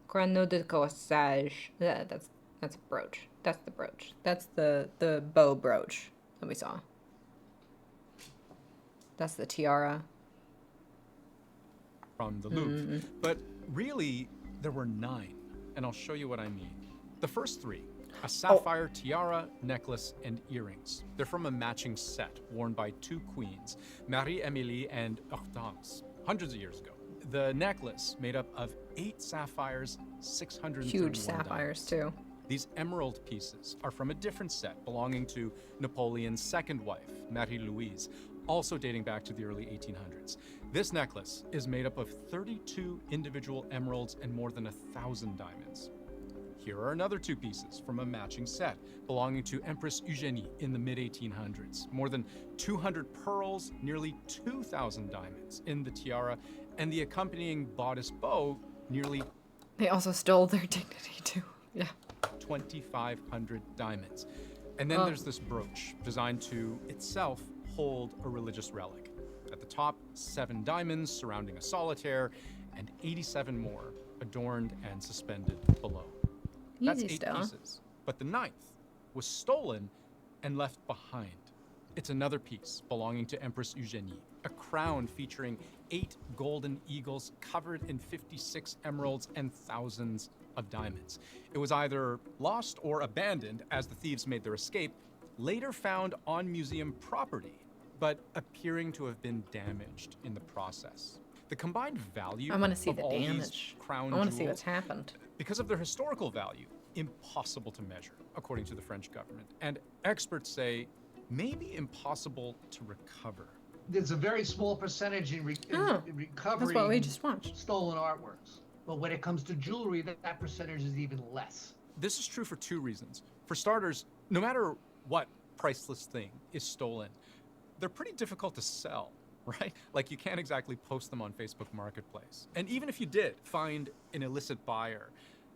Granot de corsage. That's a brooch. That's the brooch. That's the bow brooch that we saw. That's the tiara. From the Louvre. But really, there were 9, and I'll show you what I mean. The first 3, a sapphire tiara, necklace, and earrings. They're from a matching set worn by 2 queens, Marie-Émilie and Hortense, hundreds of years ago. The necklace made up of 8 sapphires, 631 Huge sapphires, too. These emerald pieces are from a different set belonging to Napoleon's second wife, Marie-Louise, also dating back to the early 1800s. This necklace is made up of 32 individual emeralds and more than 1,000 diamonds. Here are another 2 pieces from a matching set belonging to Empress Eugénie in the mid-1800s. More than 200 pearls, nearly 2,000 diamonds in the tiara, and the accompanying bodice bow, nearly... They also stole their dignity, too. Yeah. 2,500 diamonds. And then there's this brooch designed to itself hold a religious relic. At the top, 7 diamonds surrounding a solitaire, and 87 more adorned and suspended below. That's 8 pieces. But the 9th was stolen and left behind. It's another piece belonging to Empress Eugénie, a crown featuring 8 golden eagles covered in 56 emeralds and thousands of diamonds. It was either lost or abandoned as the thieves made their escape, later found on museum property, but appearing to have been damaged in the process. The combined value I want to see of the all damage. these crown I want to see jewels, what's happened. because of their historical value, impossible to measure, according to the French government. And experts say maybe impossible to recover. There's a very small percentage in recovering that's what we just watched. stolen artworks. But when it comes to jewelry, that percentage is even less. This is true for 2 reasons. For starters, no matter what priceless thing is stolen, they're pretty difficult to sell, right? Like, you can't exactly post them on Facebook Marketplace. And even if you did find an illicit buyer,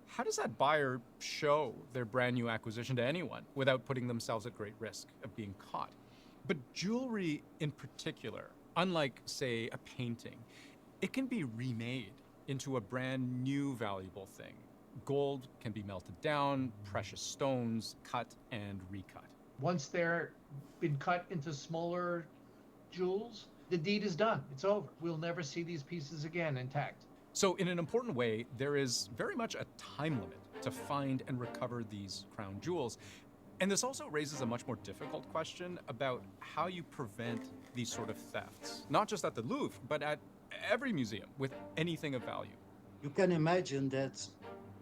how does that buyer show their brand new acquisition to anyone without putting themselves at great risk of being caught? But jewelry in particular, unlike, say, a painting, it can be remade into a brand new valuable thing. Gold can be melted down, precious stones cut and recut. Once they're been cut into smaller jewels, the deed is done. It's over. We'll never see these pieces again intact. So in an important way, there is very much a time limit to find and recover these crown jewels. And this also raises a much more difficult question about how you prevent these sort of thefts, not just at the Louvre, but at every museum with anything of value. You can imagine that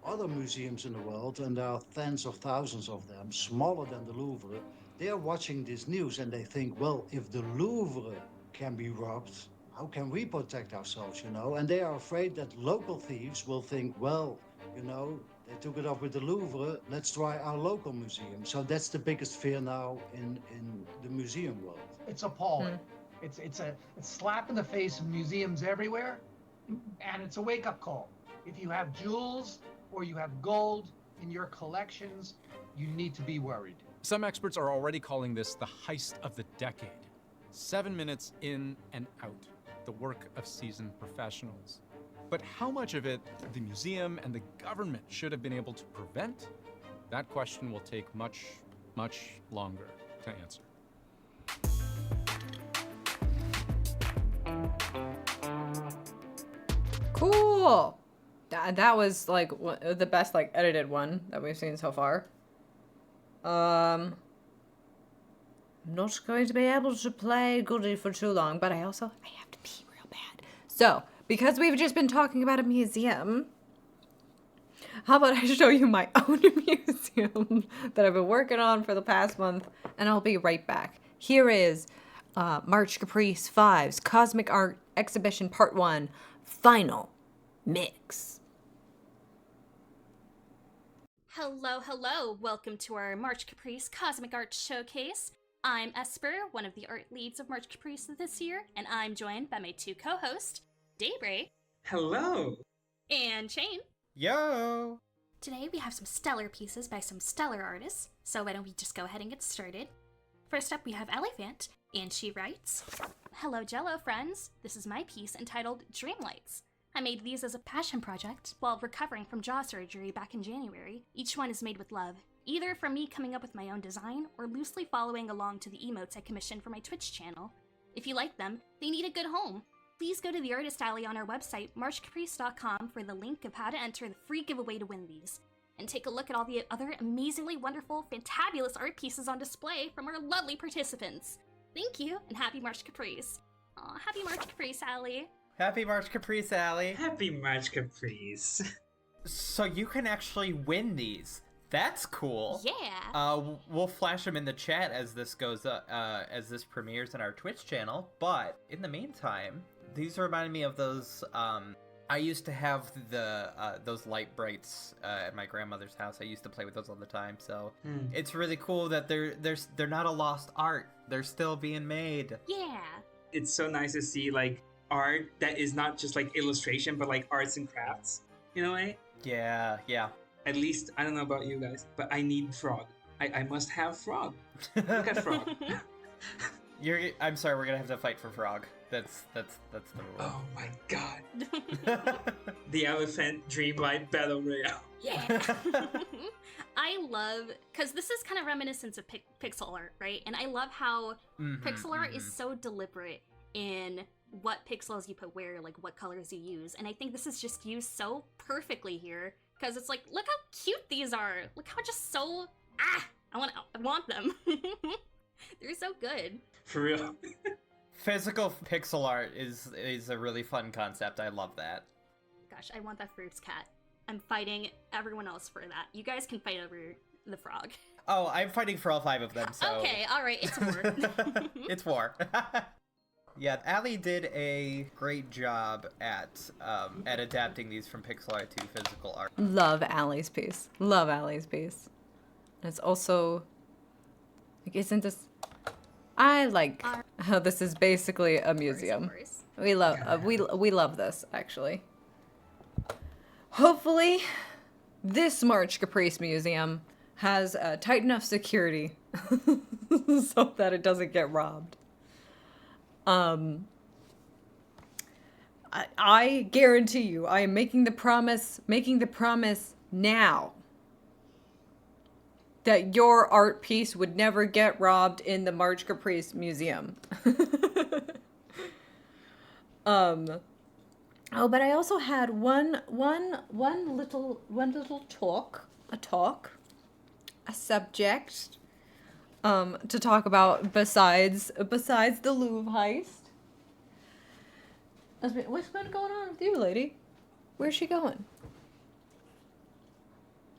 other museums in the world, and there are tens of thousands of them, smaller than the Louvre, they are watching this news and they think, well, if the Louvre can be robbed, how can we protect ourselves, you know? And they are afraid that local thieves will think, well, you know, they took it off with the Louvre, let's try our local museum. So that's the biggest fear now in the museum world. It's appalling. It's a slap in the face of museums everywhere, and it's a wake-up call. If you have jewels or you have gold in your collections, you need to be worried. Some experts are already calling this the heist of the decade. 7 minutes in and out, the work of seasoned professionals. But how much of it the museum and the government should have been able to prevent? That question will take much, much longer to answer. Cool. That was like the best like edited one that we've seen so far. I'm not going to be able to play Goody for too long, but I have to pee real bad. So, because we've just been talking about a museum, how about I show you my own museum that I've been working on for the past month, and I'll be right back. Here is March Caprice 5's Cosmic Art Exhibition Part 1, Final Mix. Hello, hello. Welcome to our March Caprice Cosmic Art Showcase. I'm Esper, one of the art leads of March Caprice this year, and I'm joined by my two co-hosts, Daybreak. Hello. And Shane. Yo. Today we have some stellar pieces by some stellar artists, so why don't we just go ahead and get started. First up we have Elephant, and she writes, "Hello Jello friends, this is my piece entitled Dreamlights. I made these as a passion project while recovering from jaw surgery back in January. Each one is made with love, either from me coming up with my own design or loosely following along to the emotes I commissioned for my Twitch channel. If you like them, they need a good home. Please go to the Artist Alley on our website, marchcaprice.com, for the link of how to enter the free giveaway to win these. And take a look at all the other amazingly wonderful, fantabulous art pieces on display from our lovely participants. Thank you, and happy March Caprice. Aw, happy March Caprice, Alley. Happy March Caprice, Allie. Happy March Caprice. So you can actually win these. That's cool. Yeah. We'll flash them in the chat as this goes as this premieres on our Twitch channel. But in the meantime, these remind me of those. I used to have those light brights at my grandmother's house. I used to play with those all the time. So it's really cool that they're not a lost art. They're still being made. Yeah. It's so nice to see like art that is not just like illustration, but like arts and crafts. You know, right? Yeah. At least I don't know about you guys, but I need Frog. I must have Frog. Look at Frog. I'm sorry, we're gonna have to fight for Frog. That's the rule. Oh my god. The Elephant Dreamlight Battle Royale. Yeah. I love, because this is kind of reminiscent of pixel art, right? And I love how pixel art is so deliberate in what pixels you put where, like what colors you use. And I think this is just used so perfectly here, because it's like, look how cute these are. Look how just so, I want them. They're so good. For real. Physical pixel art is a really fun concept. I love that. Gosh, I want that Fruits Cat. I'm fighting everyone else for that. You guys can fight over the frog. Oh, I'm fighting for all 5 of them, so... Okay, alright, it's war. It's war. Yeah, Allie did a great job at adapting these from pixel art to physical art. Love Allie's piece. Love Allie's piece. And it's also... like, isn't this... I like how this is basically a museum. We love we love this, actually. Hopefully, this March Caprice Museum has tight enough security so that it doesn't get robbed. I guarantee you, I am making the promise now that your art piece would never get robbed in the March Caprice Museum. Oh, but I also had one little talk, a subject, to talk about besides the Louvre heist. What's been going on with you, lady? Where's she going?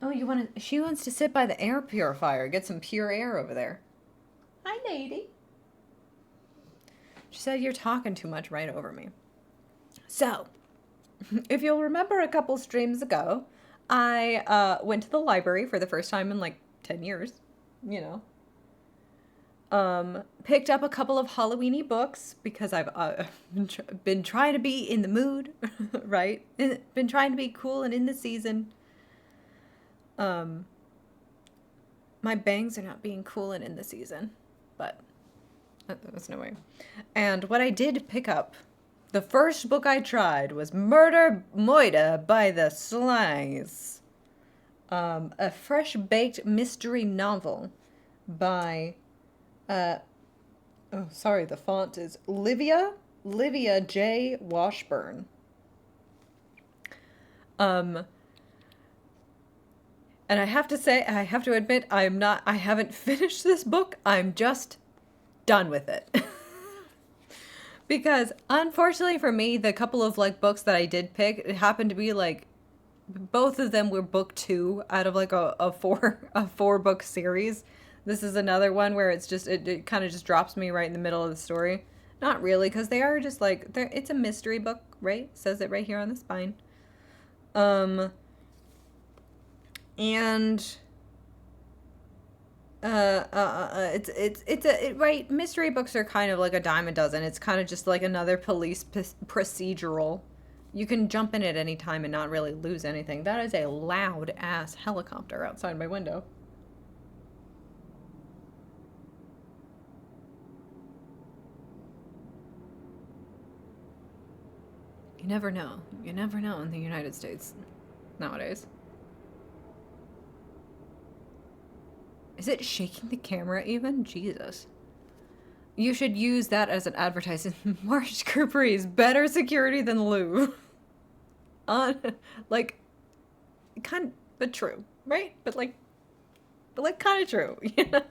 Oh, she wants to sit by the air purifier, get some pure air over there. Hi, lady. She said you're talking too much right over me. So, if you'll remember a couple streams ago, I went to the library for the first time in like 10 years, you know. Picked up a couple of Halloween-y books because I've been trying to be in the mood, right? Been trying to be cool and in the season. My bangs are not being cool and in the season, but that's no way. And what I did pick up, the first book I tried was Murder Moida by the Slice. A fresh-baked mystery novel by... oh, sorry, the font is Livia J. Washburn. And I have to admit, I haven't finished this book. I'm just done with it. Because, unfortunately for me, the couple of, like, books that I did pick, it happened to be, like, both of them were book 2 out of, like, a four-book series. This is another one where it's just, it kind of just drops me right in the middle of the story. Not really, because they are just, like, it's a mystery book, right? It says it right here on the spine. And... right, mystery books are kind of like a dime a dozen. It's kind of just like another police procedural. You can jump in at any time and not really lose anything. That is a loud ass helicopter outside my window. You never know. You never know in the United States nowadays. Is it shaking the camera even? Jesus. You should use that as an advertisement. Marsh Capri's better security than Louvre. Like, kind of, but true, right? But kind of true, you know?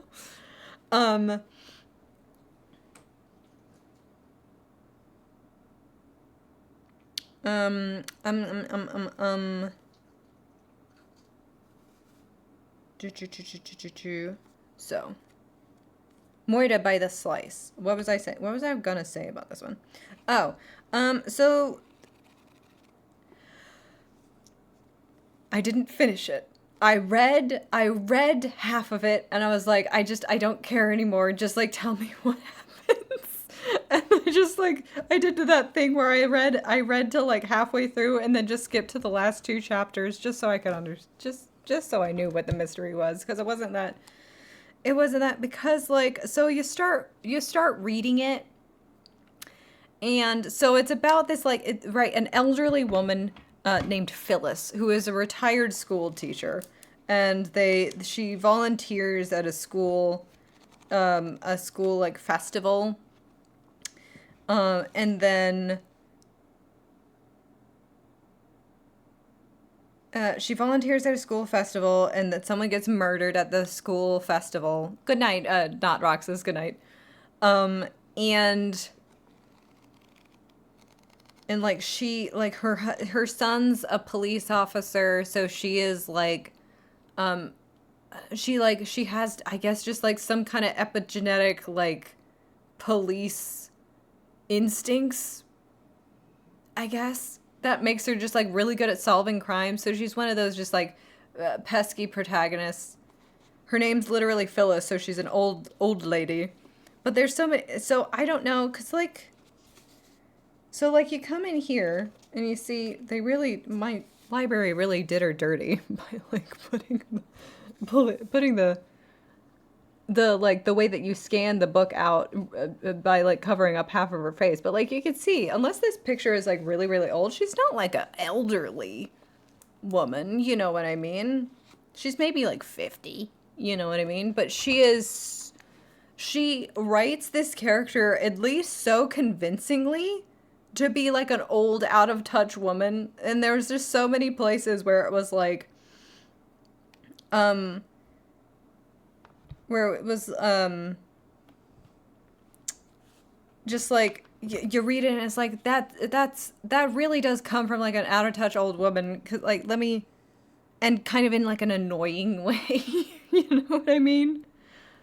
So, Moida by the Slice. What was I saying? What was I gonna say about this one? Oh, so I didn't finish it. I read half of it, and I was like, I don't care anymore. Just like tell me what happens. And I did that thing where I read till like halfway through, and then just skipped to the last 2 chapters, just so I could just so I knew what the mystery was, because it wasn't that because like, so you start reading it, and so it's about this like an elderly woman named Phyllis, who is a retired school teacher, and she volunteers at a school like festival, and then she volunteers at a school festival, and that someone gets murdered at the school festival. Good night, not Roxas, good night. And like her son's a police officer, so she is like, she has, I guess, just like some kind of epigenetic like police instincts, I guess, that makes her just like really good at solving crimes. So she's one of those just like pesky protagonists. Her name's literally Phyllis, so she's an old lady. But there's so many, so I don't know, cause like, so like you come in here and you see my library really did her dirty by like putting the like the way that you scan the book out by like covering up half of her face. But like you can see, unless this picture is like really, really old, she's not like an elderly woman, you know what I mean? She's maybe like 50, you know what I mean? But she writes this character at least so convincingly to be like an old, out of touch woman. And there's just so many places where it was like, where it was, just like, you read it and it's like, that really does come from like an out of touch old woman. 'Cause like, let me and kind of in like an annoying way. You know what I mean?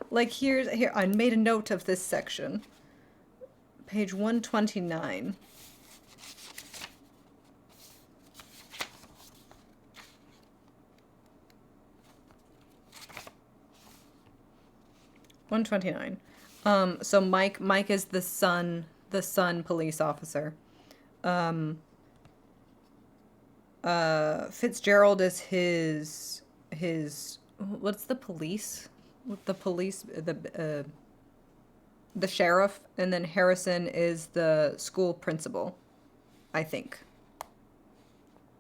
Like here, I made a note of this section. Page 129. So Mike is the son police officer. Fitzgerald is his what's the police? The sheriff, and then Harrison is the school principal, I think.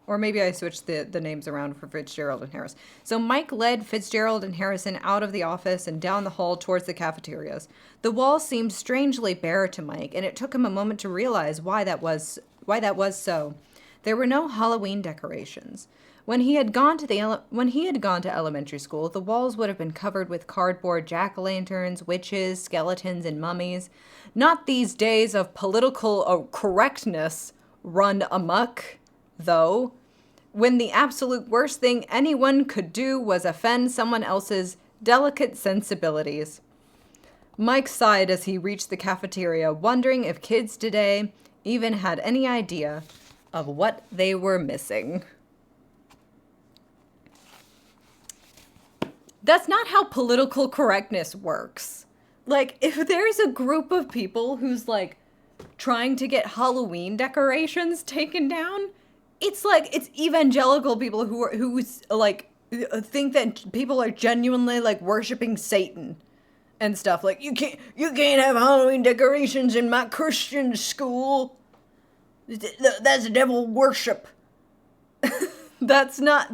Or maybe I switched the names around for Fitzgerald and Harris. So Mike led Fitzgerald and Harrison out of the office and down the hall towards the cafeterias. The walls seemed strangely bare to Mike, and it took him a moment to realize why that was so. There were no Halloween decorations. When he had gone to elementary school, the walls would have been covered with cardboard jack-o'-lanterns, witches, skeletons, and mummies. Not these days of political correctness run amok, though, when the absolute worst thing anyone could do was offend someone else's delicate sensibilities. Mike sighed as he reached the cafeteria, wondering if kids today even had any idea of what they were missing. That's not how political correctness works. Like, if there's a group of people who's, like, trying to get Halloween decorations taken down, it's like, it's evangelical people who think that people are genuinely, like, worshiping Satan and stuff. Like, you can't have Halloween decorations in my Christian school. That's devil worship. That's not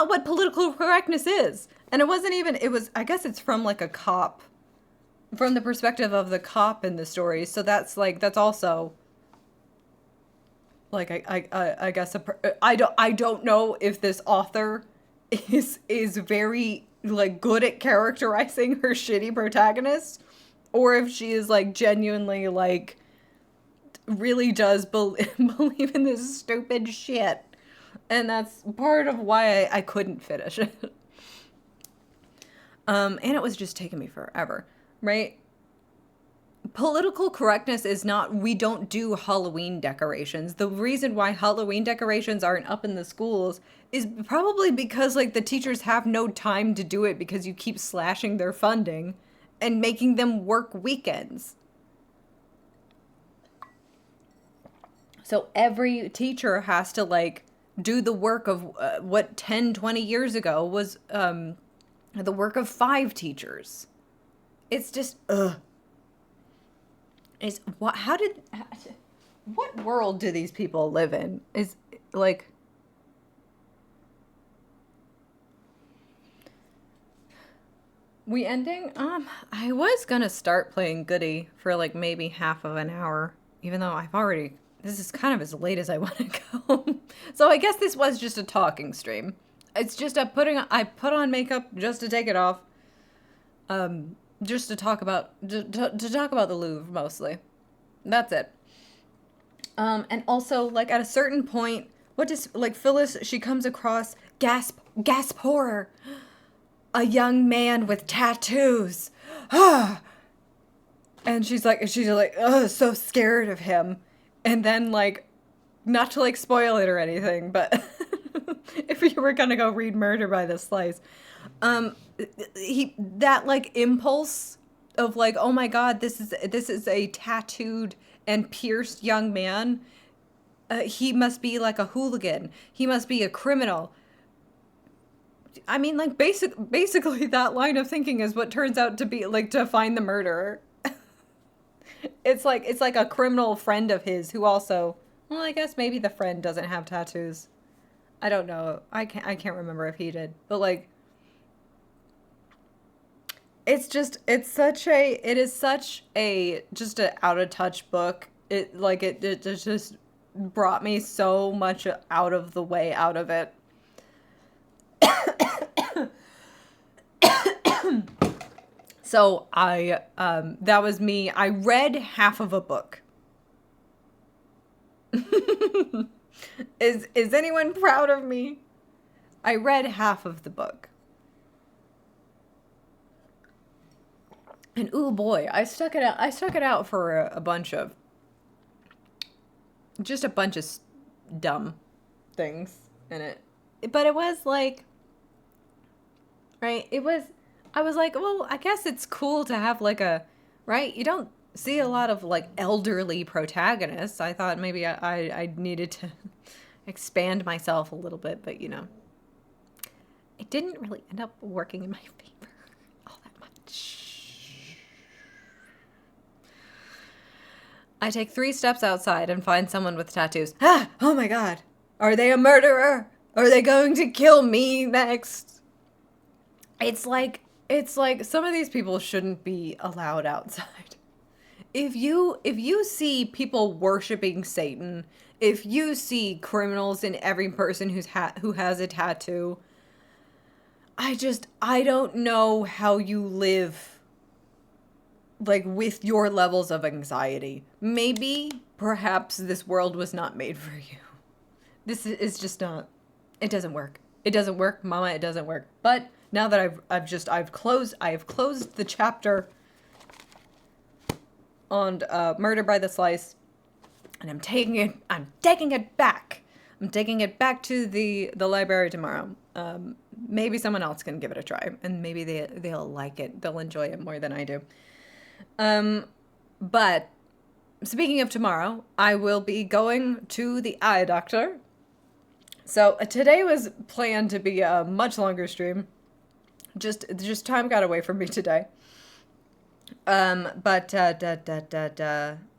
what political correctness is. And I guess it's from like a cop, from the perspective of the cop in the story. So that's also like, I guess, I don't know if this author is very like good at characterizing her shitty protagonist, or if she is like genuinely like really does believe in this stupid shit. And that's part of why I couldn't finish it. And it was just taking me forever, right? Political correctness is not, we don't do Halloween decorations. The reason why Halloween decorations aren't up in the schools is probably because like the teachers have no time to do it because you keep slashing their funding and making them work weekends. So every teacher has to like do the work of what 10, 20 years ago was the work of 5 teachers. It's just, what world do these people live in? Is like, we ending? I was gonna start playing Goody for like maybe half of an hour, even though this is kind of as late as I want to go. So I guess this was just a talking stream. It's just I put on makeup just to take it off. Just to talk about the Louvre mostly. That's it. And also like at a certain point, Phyllis, she comes across gasp horror. A young man with tattoos. And she's like, so scared of him. And then like, not to like spoil it or anything, but if you were gonna go read Murder by the Slice, that like impulse of like, oh my God, this is a tattooed and pierced young man. He must be like a hooligan. He must be a criminal. I mean, like basically that line of thinking is what turns out to be like to find the murderer. It's like a criminal friend of his who also, well, I guess maybe the friend doesn't have tattoos. I don't know. I can't remember if he did. But like, it is such a just an out of touch book. It just brought me so much out of the way out of it. So that was me. I read half of a book. Is anyone proud of me? I read half of the book. And ooh boy, I stuck it out for a bunch of dumb things in it. But it was like, right? I was like, well, I guess it's cool to have like a, right? You don't see a lot of like elderly protagonists. I thought maybe I needed to expand myself a little bit, but you know, it didn't really end up working in my favor all that much. I take 3 steps outside and find someone with tattoos. Ah! Oh my god! Are they a murderer? Are they going to kill me next? It's like some of these people shouldn't be allowed outside. If you see people worshiping Satan, if you see criminals in every person who has a tattoo, I don't know how you live like with your levels of anxiety. Perhaps this world was not made for you. This is just not, it doesn't work. It doesn't work, mama, it doesn't work. But now that I've closed the chapter on Murder by the Slice, and I'm taking it back. I'm taking it back to the library tomorrow. Maybe someone else can give it a try, and maybe they'll like it. They'll enjoy it more than I do. But speaking of tomorrow, I will be going to the eye doctor. So today was planned to be a much longer stream. Just time got away from me today. But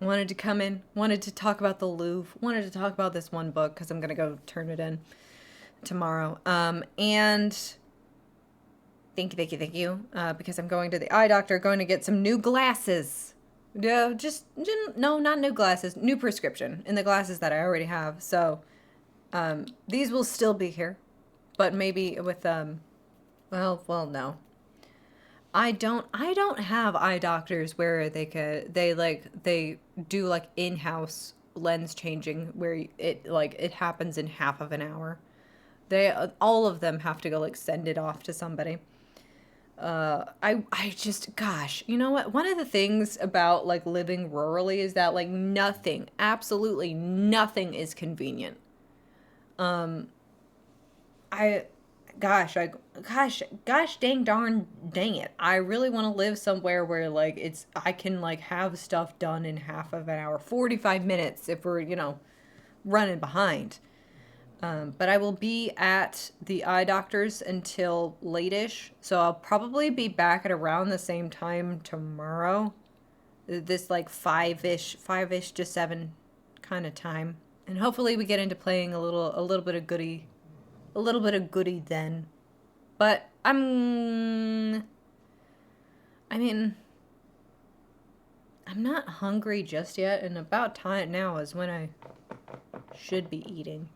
wanted to come in, wanted to talk about the Louvre, wanted to talk about this one book because I'm gonna go turn it in tomorrow. And thank you, because I'm going to the eye doctor, going to get some new glasses. No, not new glasses, new prescription in the glasses that I already have. So, these will still be here, but maybe with, well, no. I don't have eye doctors where they do like in-house lens changing where it happens in half of an hour. All of them have to go like send it off to somebody. I just, gosh, you know what? One of the things about like living rurally is that like nothing, absolutely nothing is convenient. Gosh dang it. I really want to live somewhere where like I can like have stuff done in half of an hour, 45 minutes if we're, running behind. But I will be at the eye doctor's until late-ish, so I'll probably be back at around the same time tomorrow. This like 5-ish to 7 kind of time. And hopefully we get into playing a little bit of goody then. But I'm not hungry just yet, and about time now is when I should be eating.